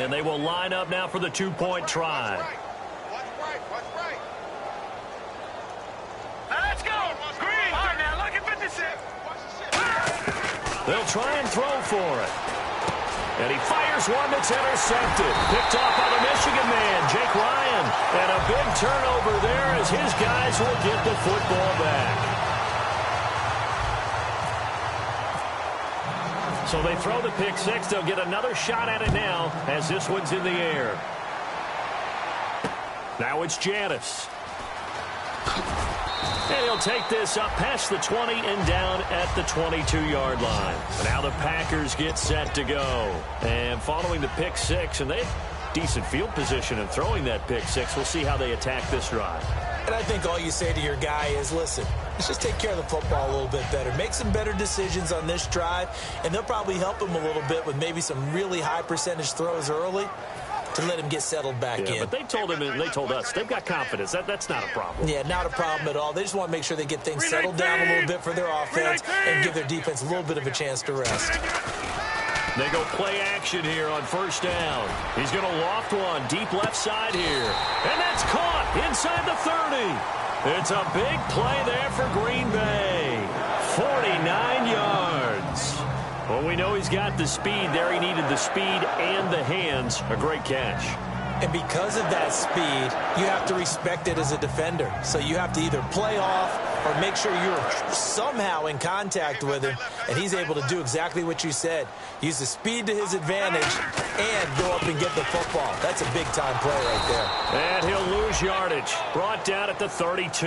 And they will line up now for the 2-point try. Watch right. Let's go. Green. All right, now look at 56. They'll try and throw for it. And he fires one that's intercepted. Picked off by the Michigan man, Jake Ryan. And a big turnover there as his guys will get the football back. So they throw the pick six. They'll get another shot at it now as this one's in the air. Now it's Janice. And he'll take this up past the 20 and down at the 22-yard line. Now the Packers get set to go. And following the pick six, and they have decent field position in throwing that pick six. We'll see how they attack this drive. And I think all you say to your guy is, listen, let's just take care of the football a little bit better. Make some better decisions on this drive, and they'll probably help him a little bit with maybe some really high percentage throws early to let him get settled back in. But they told him, and they told us, they've got confidence. That's not a problem. Yeah, not a problem at all. They just want to make sure they get things settled down a little bit for their offense and give their defense a little bit of a chance to rest. They go play action here on first down. He's going to loft one deep left side here. And that's caught inside the 30. It's a big play there for Green Bay. 49 yards. Well, we know he's got the speed there. He needed the speed and the hands. A great catch. And because of that speed, you have to respect it as a defender. So you have to either play off or make sure you're somehow in contact with him, and he's able to do exactly what you said. Use the speed to his advantage and go up and get the football. That's a big-time play right there. And he'll lose yardage. Brought down at the 32.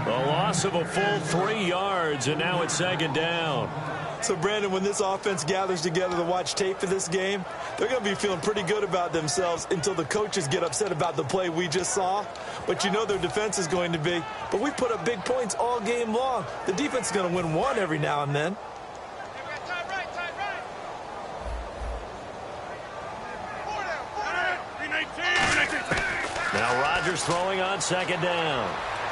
A loss of a full 3 yards, and now it's second down. So, Brandon, when this offense gathers together to watch tape for this game, they're going to be feeling pretty good about themselves until the coaches get upset about the play we just saw. But you know their defense is going to be. But we put up big points all game long. The defense is going to win one every now and then. Now Rodgers throwing on second down.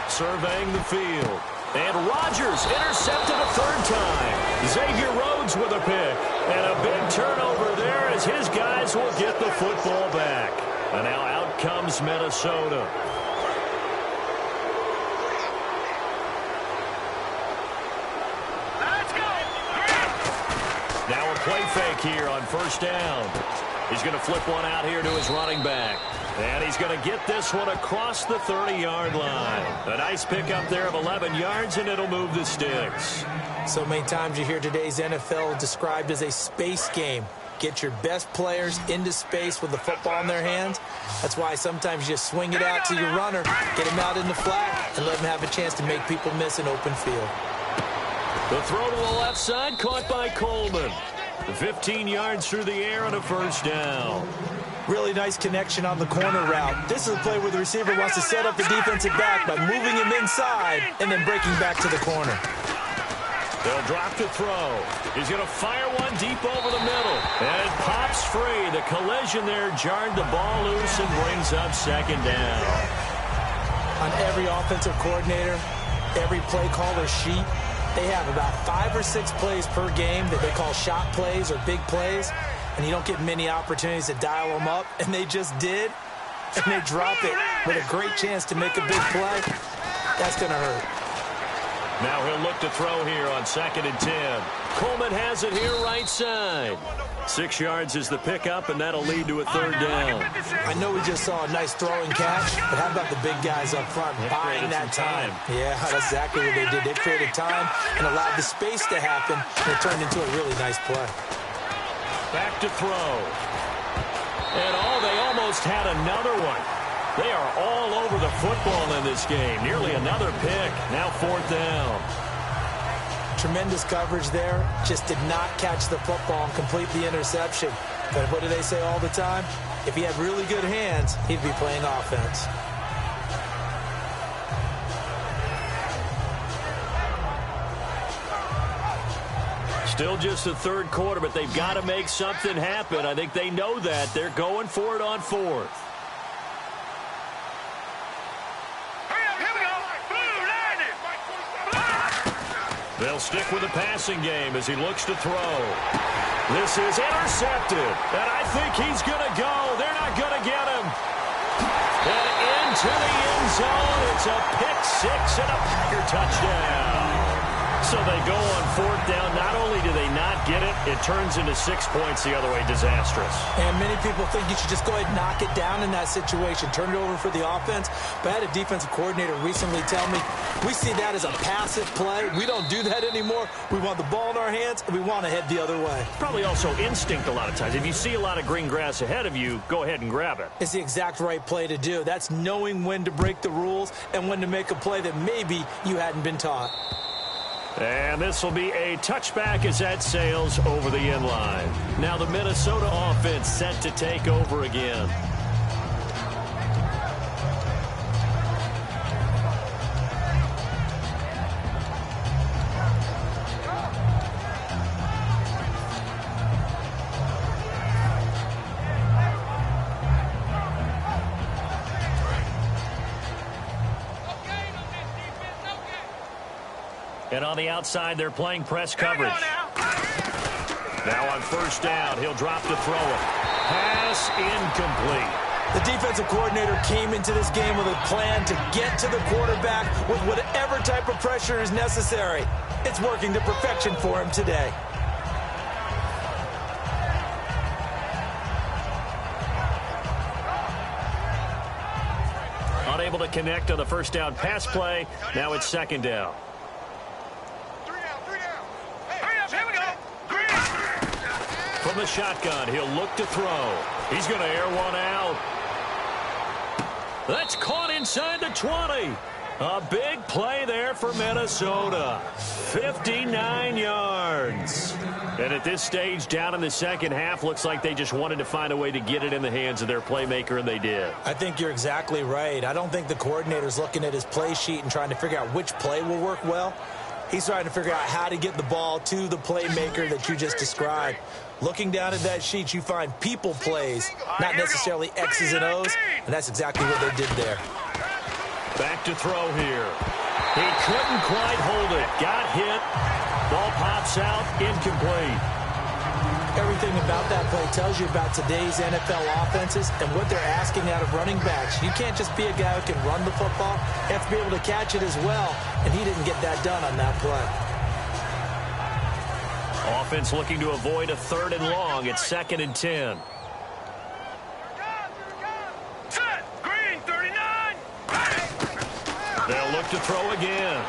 Surveying the field. And Rodgers intercepted a third time. Xavier Rhodes with a pick. And a big turnover there as his guys will get the football back. And now out comes Minnesota. Now a play fake here on first down. He's going to flip one out here to his running back. And he's going to get this one across the 30-yard line. A nice pickup there of 11 yards, and it'll move the sticks. So many times you hear today's NFL described as a space game. Get your best players into space with the football in their hands. That's why sometimes you just swing it out to your runner, get him out in the flat, and let him have a chance to make people miss an open field. The throw to the left side caught by Coleman. 15 yards through the air and a first down. Really nice connection on the corner route. This is a play where the receiver wants to set up the defensive back by moving him inside and then breaking back to the corner. They'll drop to throw. He's going to fire one deep over the middle. And it pops free. The collision there jarred the ball loose and brings up second down. On every offensive coordinator, every play caller sheet, they have about 5 or 6 plays per game that they call shot plays or big plays, and you don't get many opportunities to dial them up, and they just did, and they drop it with a great chance to make a big play. That's going to hurt. Now he'll look to throw here on 2nd and 10. Coleman has it here right side. 6 yards is the pickup, and that'll lead to a third down. I know we just saw a nice throwing catch, but how about the big guys up front buying that time? Yeah, that's exactly what they did. They created time and allowed the space to happen, and it turned into a really nice play. Back to throw. And they almost had another one. They are all over the football in this game. Nearly another pick. Now 4th down. Tremendous coverage there. Just did not catch the football and complete the interception. But what do they say all the time? If he had really good hands, he'd be playing offense. Still just the third quarter, but they've got to make something happen. I think they know that. They're going for it on 4th. They'll stick with the passing game as he looks to throw. This is intercepted, and I think he's going to go. They're not going to get him. And into the end zone. It's a pick 6 and a Packer touchdown. So they go on 4th down. Not only do they not get it, it turns into 6 points the other way. Disastrous. And many people think you should just go ahead and knock it down in that situation. Turn it over for the offense. But I had a defensive coordinator recently tell me, we see that as a passive play. We don't do that anymore. We want the ball in our hands, and we want to head the other way. Probably also instinct a lot of times. If you see a lot of green grass ahead of you, go ahead and grab it. It's the exact right play to do. That's knowing when to break the rules and when to make a play that maybe you hadn't been taught. And this will be a touchback as that sails over the end line. Now the Minnesota offense set to take over again. And on the outside, they're playing press coverage. Now on 1st down, he'll drop to throw it. Pass incomplete. The defensive coordinator came into this game with a plan to get to the quarterback with whatever type of pressure is necessary. It's working to perfection for him today. Unable to connect on the 1st down pass play. Now it's 2nd down. From the shotgun, he'll look to throw. He's going to air one out. That's caught inside the 20. A big play there for Minnesota. 59 yards. And at this stage, down in the second half, looks like they just wanted to find a way to get it in the hands of their playmaker, and they did. I think you're exactly right. I don't think the coordinator's looking at his play sheet and trying to figure out which play will work well. He's trying to figure out how to get the ball to the playmaker that you just described. Looking down at that sheet, you find people plays, not necessarily X's and O's, and that's exactly what they did there. Back to throw here. He couldn't quite hold it. Got hit. Ball pops out. Incomplete. Everything about that play tells you about today's NFL offenses and what they're asking out of running backs. You can't just be a guy who can run the football. You have to be able to catch it as well, and he didn't get that done on that play. Offense looking to avoid a 3rd and long. It's 2nd and 10. Set. Green, 39. They'll look to throw again.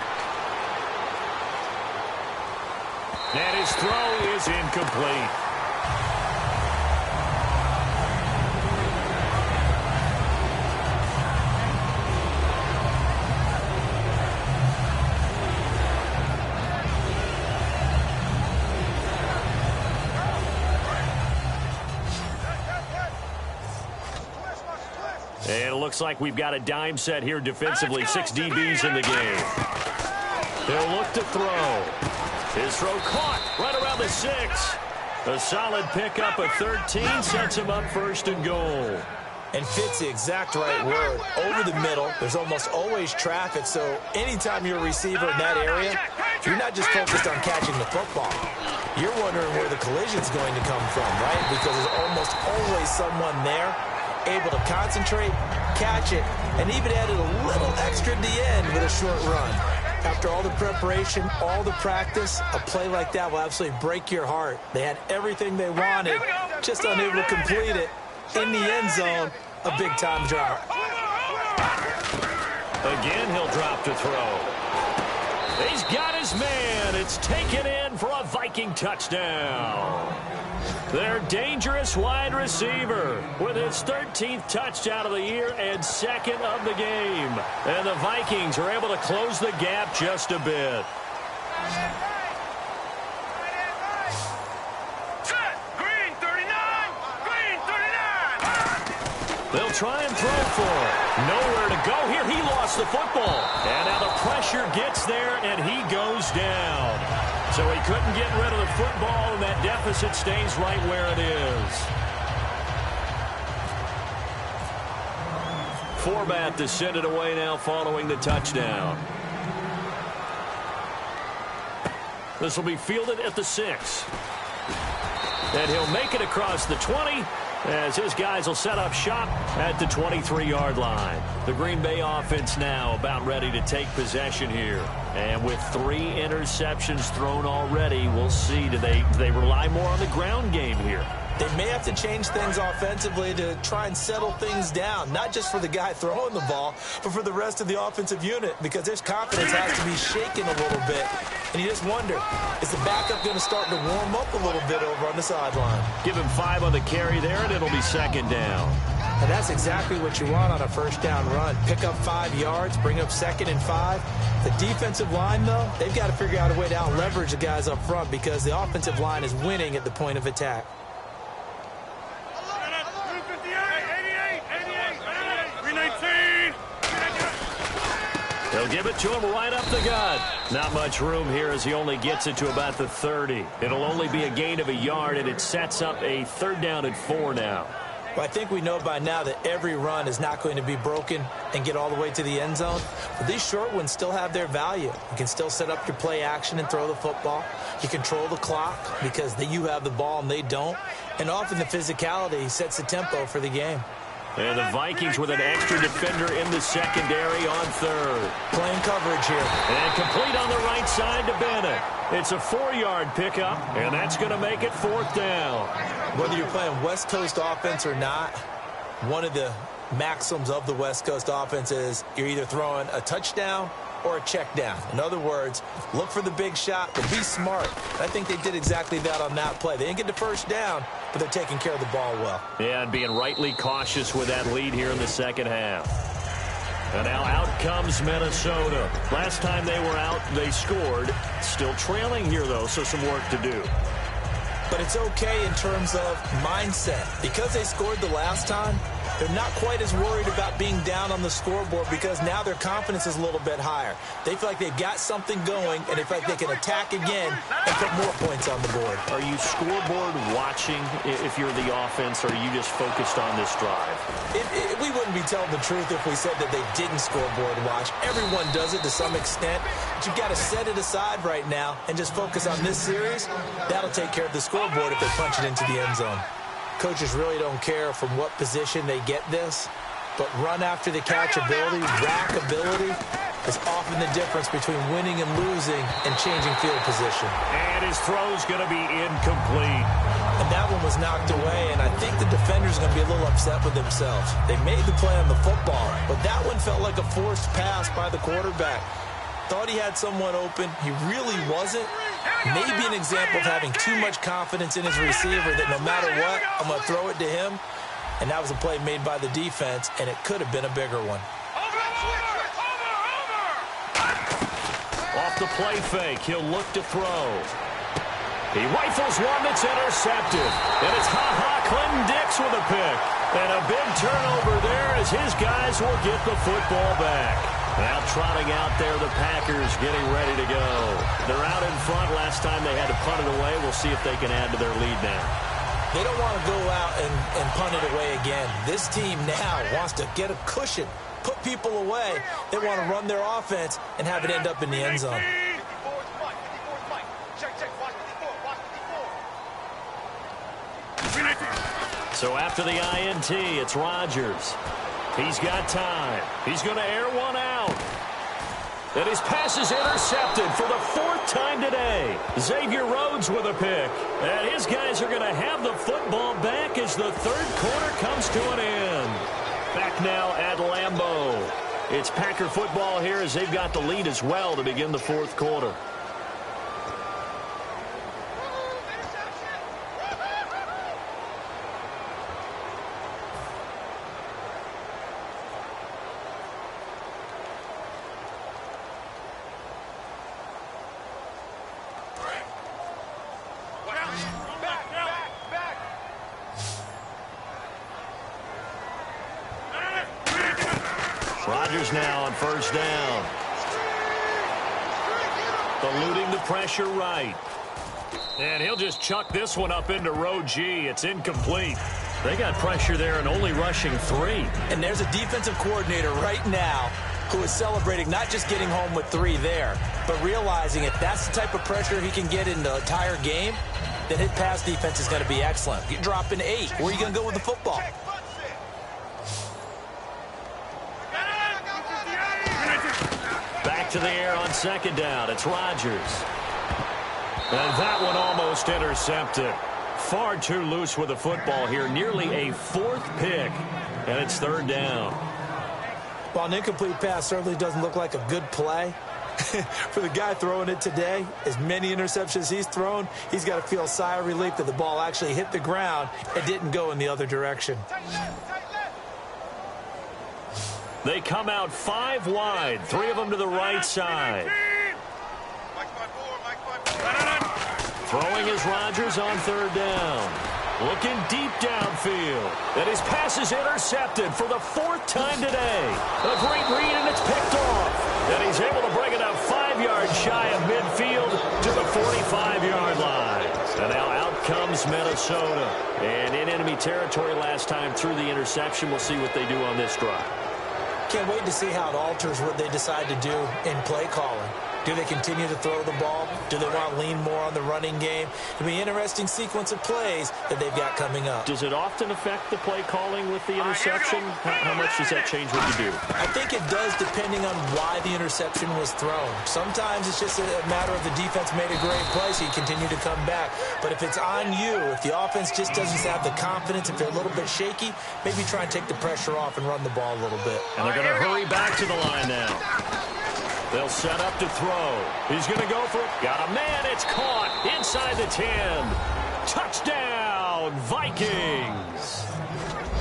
And his throw is incomplete. And it looks like we've got a dime set here defensively. 6 DBs in the game. They'll look to throw. His throw caught right around the 6. A solid pickup of 13 sets him up 1st and goal. And fits the exact right word. Over the middle, there's almost always traffic, so anytime you're a receiver in that area, you're not just focused on catching the football. You're wondering where the collision's going to come from, right? Because there's almost always someone there able to concentrate, catch it, and even added a little extra at the end with a short run. After all the preparation, all the practice, a play like that will absolutely break your heart. They had everything they wanted, just unable to complete it. In the end zone, a big-time drop. Again, he'll drop to throw. He's got his man. It's taken in for a Viking touchdown. Their dangerous wide receiver with his 13th touchdown of the year and 2nd of the game. And the Vikings are able to close the gap just a bit. Green, 39. Green, 39. They'll try and throw for it. Nowhere to go here. He lost the football. And now the pressure gets there, and he goes down. So he couldn't get rid of the football, and that deficit stays right where it is. Forbat to send it away now following the touchdown. This will be fielded at the 6. And he'll make it across the 20 as his guys will set up shop at the 23-yard line. The Green Bay offense now about ready to take possession here. And with 3 interceptions thrown already, we'll see. Do they rely more on the ground game here? They may have to change things offensively to try and settle things down, not just for the guy throwing the ball, but for the rest of the offensive unit, because their confidence has to be shaken a little bit. And you just wonder, is the backup going to start to warm up a little bit over on the sideline? Give him 5 on the carry there, and it'll be second down. And that's exactly what you want on a first down run. Pick up 5 yards, bring up 2nd and 5. The defensive line, though, they've got to figure out a way to out-leverage the guys up front because the offensive line is winning at the point of attack. They'll give it to him right up the gut. Not much room here as he only gets it to about the 30. It'll only be a gain of a yard, and it sets up a 3rd down and 4 now. Well, I think we know by now that every run is not going to be broken and get all the way to the end zone. But these short ones still have their value. You can still set up your play action and throw the football. You control the clock because you have the ball and they don't. And often the physicality sets the tempo for the game. And the Vikings with an extra defender in the secondary on 3rd. Playing coverage here. And complete on the right side to Bennett. It's a 4-yard pickup, and that's going to make it 4th down. Whether you're playing West Coast offense or not, one of the maxims of the West Coast offense is you're either throwing a touchdown or a check down. In other words, look for the big shot, but be smart. I think they did exactly that on that play. They didn't get the first down, but they're taking care of the ball well. Yeah, and being rightly cautious with that lead here in the second half. And now out comes Minnesota. Last time they were out, they scored. Still trailing here, though, so some work to do. But it's okay in terms of mindset. Because they scored the last time, they're not quite as worried about being down on the scoreboard because now their confidence is a little bit higher. They feel like they've got something going, and they feel like they can attack again and put more points on the board. Are you scoreboard watching if you're the offense, or are you just focused on this drive? We wouldn't be telling the truth if we said that they didn't scoreboard watch. Everyone does it to some extent, but you've got to set it aside right now and just focus on this series. That'll take care of the scoreboard if they punch it into the end zone. Coaches really don't care from what position they get this, but run after the catch ability, rack ability is often the difference between winning and losing and changing field position. And his throw's going to be incomplete. And that one was knocked away, and I think the defenders are going to be a little upset with themselves. They made the play on the football, but that one felt like a forced pass by the quarterback. Thought he had someone open. He really wasn't. Maybe an example of having too much confidence in his receiver that no matter what, I'm going to throw it to him. And that was a play made by the defense, and it could have been a bigger one. Off the play fake, he'll look to throw. He rifles one that's intercepted. And it's Clinton Dix with a pick. And a big turnover there as his guys will get the football back. Now trotting out there, the Packers getting ready to go. They're out in front. Last time they had to punt it away. We'll see if they can add to their lead now. They don't want to go out and punt it away again. This team now wants to get a cushion, put people away. They want to run their offense and have it end up in the end zone. So after the INT, it's Rodgers. He's got time. He's going to air one out. And his pass is intercepted for the 4th time today. Xavier Rhodes with a pick. And his guys are going to have the football back as the 3rd quarter comes to an end. Back now at Lambeau. It's Packer football here as they've got the lead as well to begin the 4th quarter. Rodgers now on 1st down. Eluding the pressure right. And he'll just chuck this one up into row G. It's incomplete. They got pressure there and only rushing 3. And there's a defensive coordinator right now who is celebrating not just getting home with 3 there, but realizing if that's the type of pressure he can get in the entire game, then his pass defense is going to be excellent. You're dropping 8. Where are you going to go with the football? Back to the air on second down. It's Rodgers. And that one almost intercepted. Far too loose with the football here. Nearly a 4th pick. And it's 3rd down. Well, an incomplete pass certainly doesn't look like a good play. For the guy throwing it today, as many interceptions he's thrown, he's got to feel a sigh of relief that the ball actually hit the ground and didn't go in the other direction. They come out 5 wide, 3 of them to the right side. Throwing is Rodgers on 3rd down. Looking deep downfield. And his pass is intercepted for the 4th time today. A great read, and it's picked off. And he's able to bring it up 5 yards shy of midfield to the 45-yard line. And now out comes Minnesota. And in enemy territory last time through the interception. We'll see what they do on this drive. Can't wait to see how it alters what they decide to do in play calling. Do they continue to throw the ball? Do they want to lean more on the running game? It'll be an interesting sequence of plays that they've got coming up. Does it often affect the play calling with the interception? How much does that change what you do? I think it does, depending on why the interception was thrown. Sometimes it's just a matter of the defense made a great play, so you continue to come back. But if it's on you, if the offense just doesn't have the confidence, if they're a little bit shaky, maybe try and take the pressure off and run the ball a little bit. And they're going to hurry back to the line now. They'll set up to throw. He's going to go for it. Got a man. It's caught inside the 10. Touchdown, Vikings.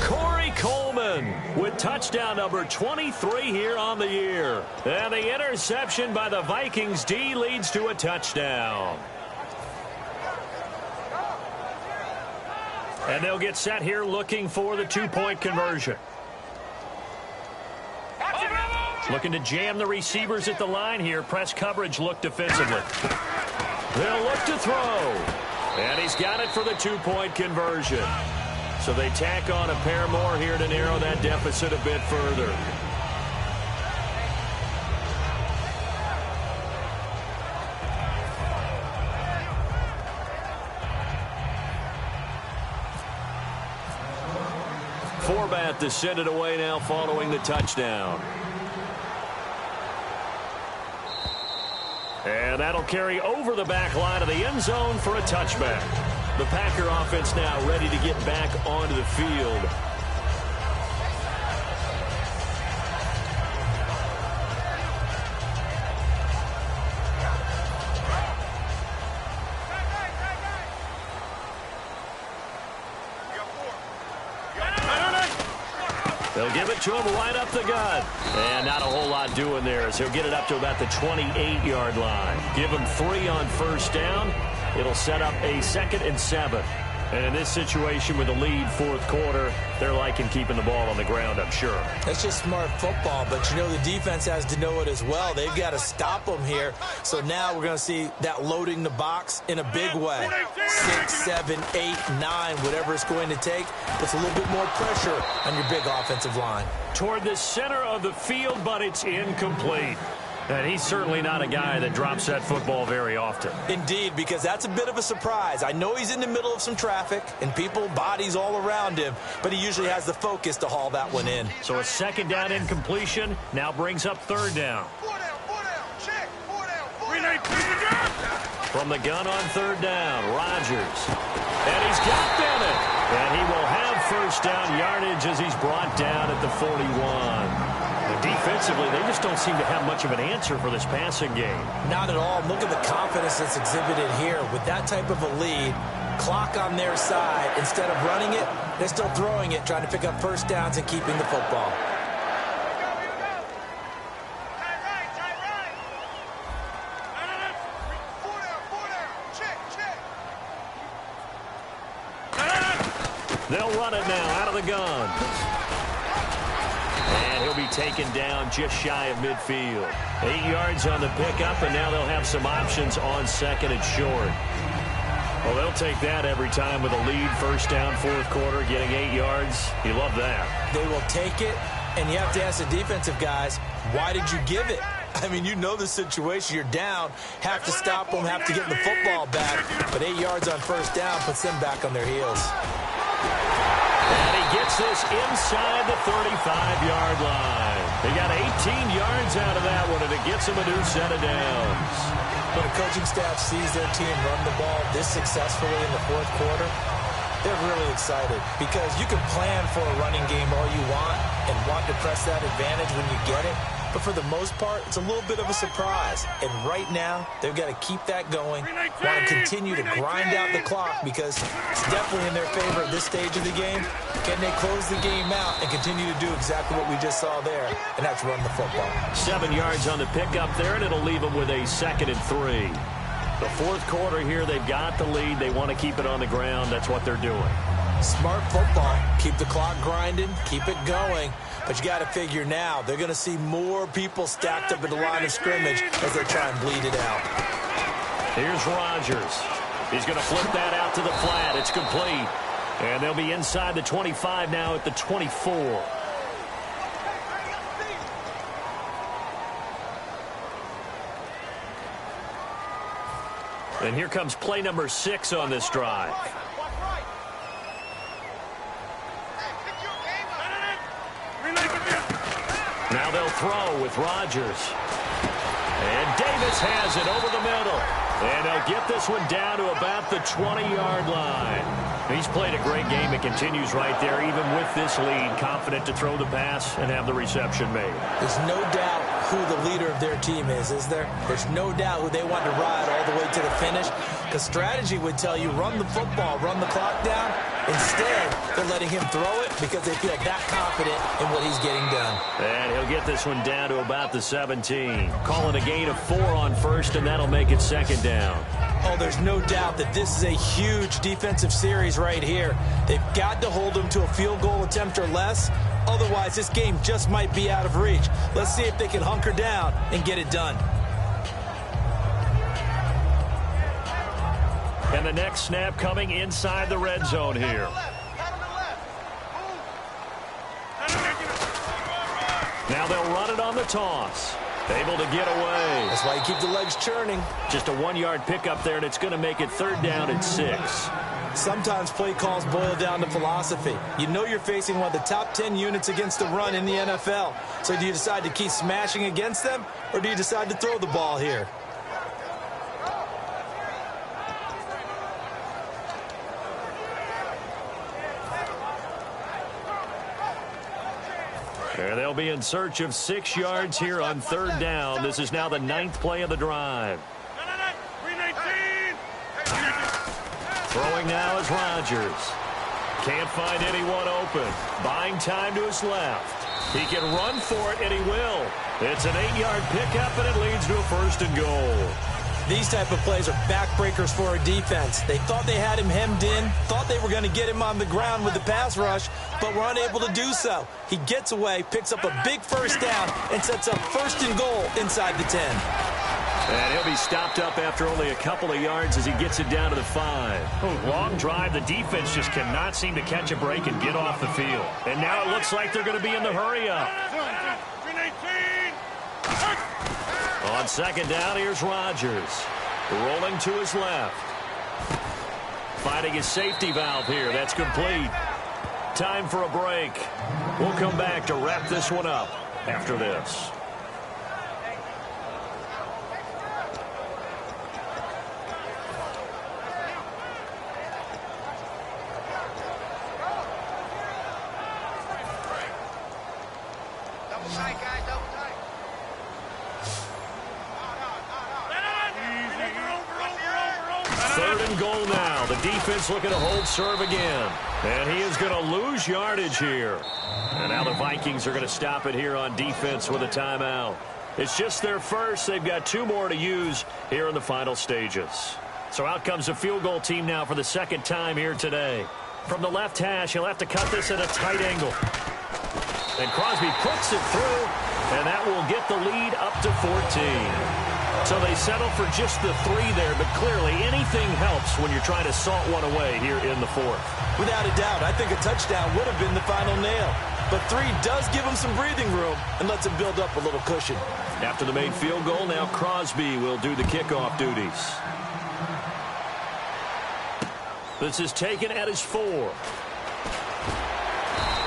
Corey Coleman with touchdown number 23 here on the year. And the interception by the Vikings D leads to a touchdown. And they'll get set here looking for the 2-point conversion. Looking to jam the receivers at the line here. Press coverage look defensively. They'll look to throw. And he's got it for the 2-point conversion. So they tack on a pair more here to narrow that deficit a bit further. Forbat to send it away now following the touchdown. And that'll carry over the back line of the end zone for a touchback. The Packer offense now ready to get back onto the field. They'll give it to him right up the gut. And not a whole lot doing there as he'll get it up to about the 28-yard line. Give him 3 on 1st down. It'll set up a 2nd and 7. And in this situation with the lead 4th quarter, they're liking keeping the ball on the ground, I'm sure. That's just smart football, but you know the defense has to know it as well. They've got to stop them here. So now we're going to see that loading the box in a big way. 6, 7, 8, 9, whatever it's going to take, puts a little bit more pressure on your big offensive line. Toward the center of the field, but it's incomplete. And he's certainly not a guy that drops that football very often. Indeed, because that's a bit of a surprise. I know he's in the middle of some traffic and people, bodies all around him, but he usually has the focus to haul that one in. So a 2nd down incompletion now brings up 3rd down. From the gun on 3rd down, Rodgers. And he's got Bennett. And he will have 1st down yardage as he's brought down at the 41. Defensively, they just don't seem to have much of an answer for this passing game. Not at all. Look at the confidence that's exhibited here. With that type of a lead, clock on their side, instead of running it, they're still throwing it, trying to pick up 1st downs and keeping the football. They'll run it now out of the gun. And he'll be taken down just shy of midfield. 8 yards on the pickup, and now they'll have some options on 2nd and short. Well, they'll take that every time with a lead. 1st down, 4th quarter, getting 8 yards. You love that. They will take it, And you have to ask the defensive guys, why did you give it? I mean, you know the situation. You're down, have to stop them, have to get the football back. But 8 yards on first down puts them back on their heels. And he gets this inside the 35-yard line. They got 18 yards out of that one, and it gets them a new set of downs. When a coaching staff sees their team run the ball this successfully in the fourth quarter, they're really excited because you can plan for a running game all you want and want to press that advantage when you get it. But for the most part, it's a little bit of a surprise. And right now, they've got to keep that going, want to continue to grind out the clock because it's definitely in their favor at this stage of the game. Can they close the game out and continue to do exactly what we just saw there, and that's run the football? 7 yards on the pickup there, and it'll leave them with a 2nd and 3. The fourth quarter here, they've got the lead. They want to keep it on the ground. That's what they're doing. Smart football. Keep the clock grinding. Keep it going. But you got to figure now, they're going to see more people stacked up at the line of scrimmage as they try and bleed it out. Here's Rodgers. He's going to flip that out to the flat. It's complete. And they'll be inside the 25 now at the 24. And here comes play number 6 on this drive. Now they'll throw with Rodgers. And Davis has it over the middle. And they'll get this one down to about the 20-yard line. He's played a great game. It continues right there, even with this lead, confident to throw the pass and have the reception made. There's no doubt who the leader of their team is there? There's no doubt who they want to ride all the way to the finish. Because strategy would tell you, run the football, run the clock down. Instead, they're letting him throw it because they feel that confident in what he's getting done. And he'll get this one down to about the 17. Call it a gain of 4 on first, and that'll make it 2nd down. Oh, there's no doubt that this is a huge defensive series right here. They've got to hold them to a field goal attempt or less. Otherwise, this game just might be out of reach. Let's see if they can hunker down and get it done. And the next snap coming inside the red zone here. Now they'll run it on the toss. Able to get away. That's why you keep the legs churning. Just a 1-yard pickup there, and it's going to make it 3rd down and 6. Sometimes play calls boil down to philosophy. You know you're facing one of the top 10 units against the run in the NFL. So do you decide to keep smashing against them, or do you decide to throw the ball here? And they'll be in search of 6 yards here on 3rd down. This is now the 9th play of the drive. Throwing now is Rodgers. Can't find anyone open. Buying time to his left. He can run for it, and he will. It's an 8-yard pickup, and it leads to a 1st and goal. These type of plays are backbreakers for a defense. They thought they had him hemmed in, thought they were going to get him on the ground with the pass rush, but were unable to do so. He gets away, picks up a big 1st down, and sets up 1st and goal inside the 10. And he'll be stopped up after only a couple of yards as he gets it down to the 5. Long drive. The defense just cannot seem to catch a break and get off the field. And now it looks like they're going to be in the hurry-up. On 2nd down, here's Rodgers. Rolling to his left. Finding his safety valve here. That's complete. Time for a break. We'll come back to wrap this one up after this. Defense looking to hold serve again. And he is going to lose yardage here. And now the Vikings are going to stop it here on defense with a timeout. It's just their first. They've got 2 more to use here in the final stages. So out comes the field goal team now for the 2nd time here today. From the left hash, he'll have to cut this at a tight angle. And Crosby puts it through, and that will get the lead up to 14. So they settle for just the 3 there, but clearly anything helps when you're trying to salt one away here in the 4th. Without a doubt, I think a touchdown would have been the final nail. but 3 does give him some breathing room and lets him build up a little cushion. After the made field goal, now Crosby will do the kickoff duties. This is taken at his 4.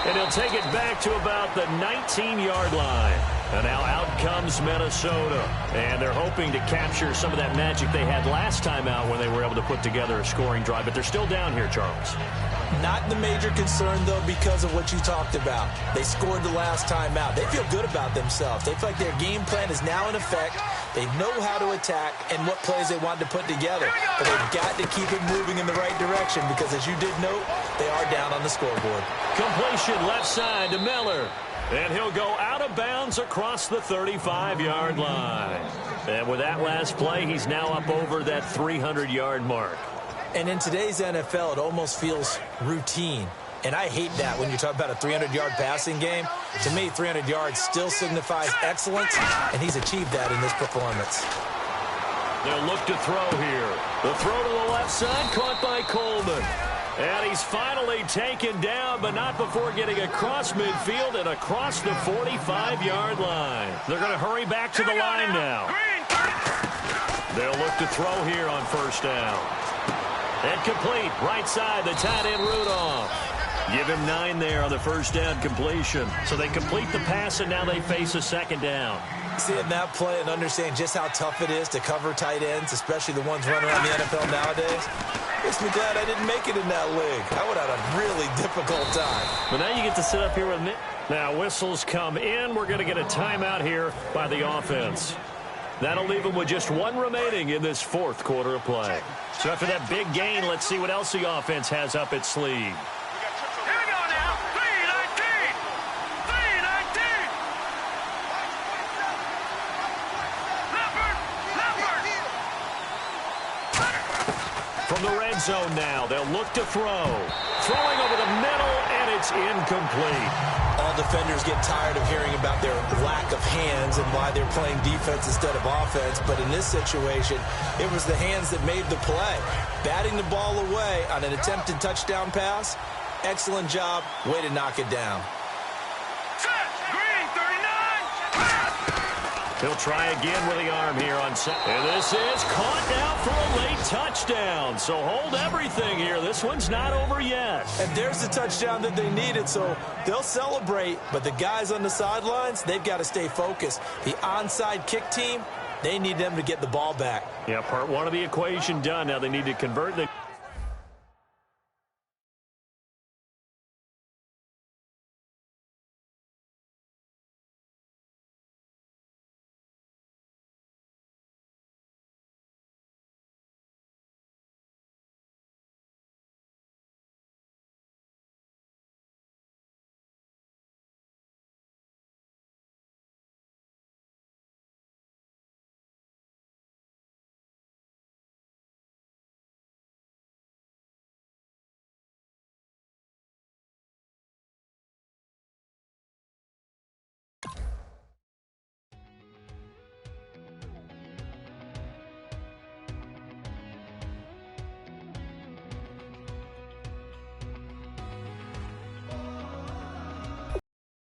And he'll take it back to about the 19-yard line. And now out comes Minnesota. And they're hoping to capture some of that magic they had last time out when they were able to put together a scoring drive. But they're still down here, Charles. Not the major concern, though, because of what you talked about. They scored the last time out. They feel good about themselves. They feel like their game plan is now in effect. They know how to attack and what plays they want to put together. But they've got to keep it moving in the right direction because, as you did note, they are down on the scoreboard. Completion left side to Miller. And he'll go out of bounds across the 35-yard line. And with that last play, he's now up over that 300-yard mark. And in today's NFL, it almost feels routine. And I hate that when you talk about a 300-yard passing game. To me, 300 yards still signifies excellence, and he's achieved that in this performance. They'll look to throw here. The throw to the left side, caught by Coleman. And he's finally taken down, but not before getting across midfield and across the 45-yard line. They're going to hurry back to the line now. They'll look to throw here on first down. And complete, right side, the tight end Rudolph. Give him 9 there on the first down completion. So they complete the pass, and now they face a second down. Seeing that play and understand just how tough it is to cover tight ends, especially the ones running around the NFL nowadays, makes me glad I didn't make it in that league. I would have had a really difficult time. But now you get to sit up here with me. Now whistles come in. We're going to get a timeout here by the offense. That'll leave them with just 1 remaining in this 4th quarter of play. So after that big gain, let's see what else the offense has up its sleeve. Here we go now. 3-19. 3-19. From the red zone now, they'll look to throw. Throwing over the middle, and it's incomplete. All defenders get tired of hearing about their lack of hands and why they're playing defense instead of offense. But in this situation, it was the hands that made the play. Batting the ball away on an attempted touchdown pass, excellent job. Way to knock it down. Green, 39. He'll try again with the arm here on set. And this is caught now for a late touchdown. So hold everything here. This one's not over yet. And there's the touchdown that they needed, so they'll celebrate. But the guys on the sidelines, they've got to stay focused. The onside kick team, they need them to get the ball back. Yeah, part 1 of the equation done. Now they need to convert the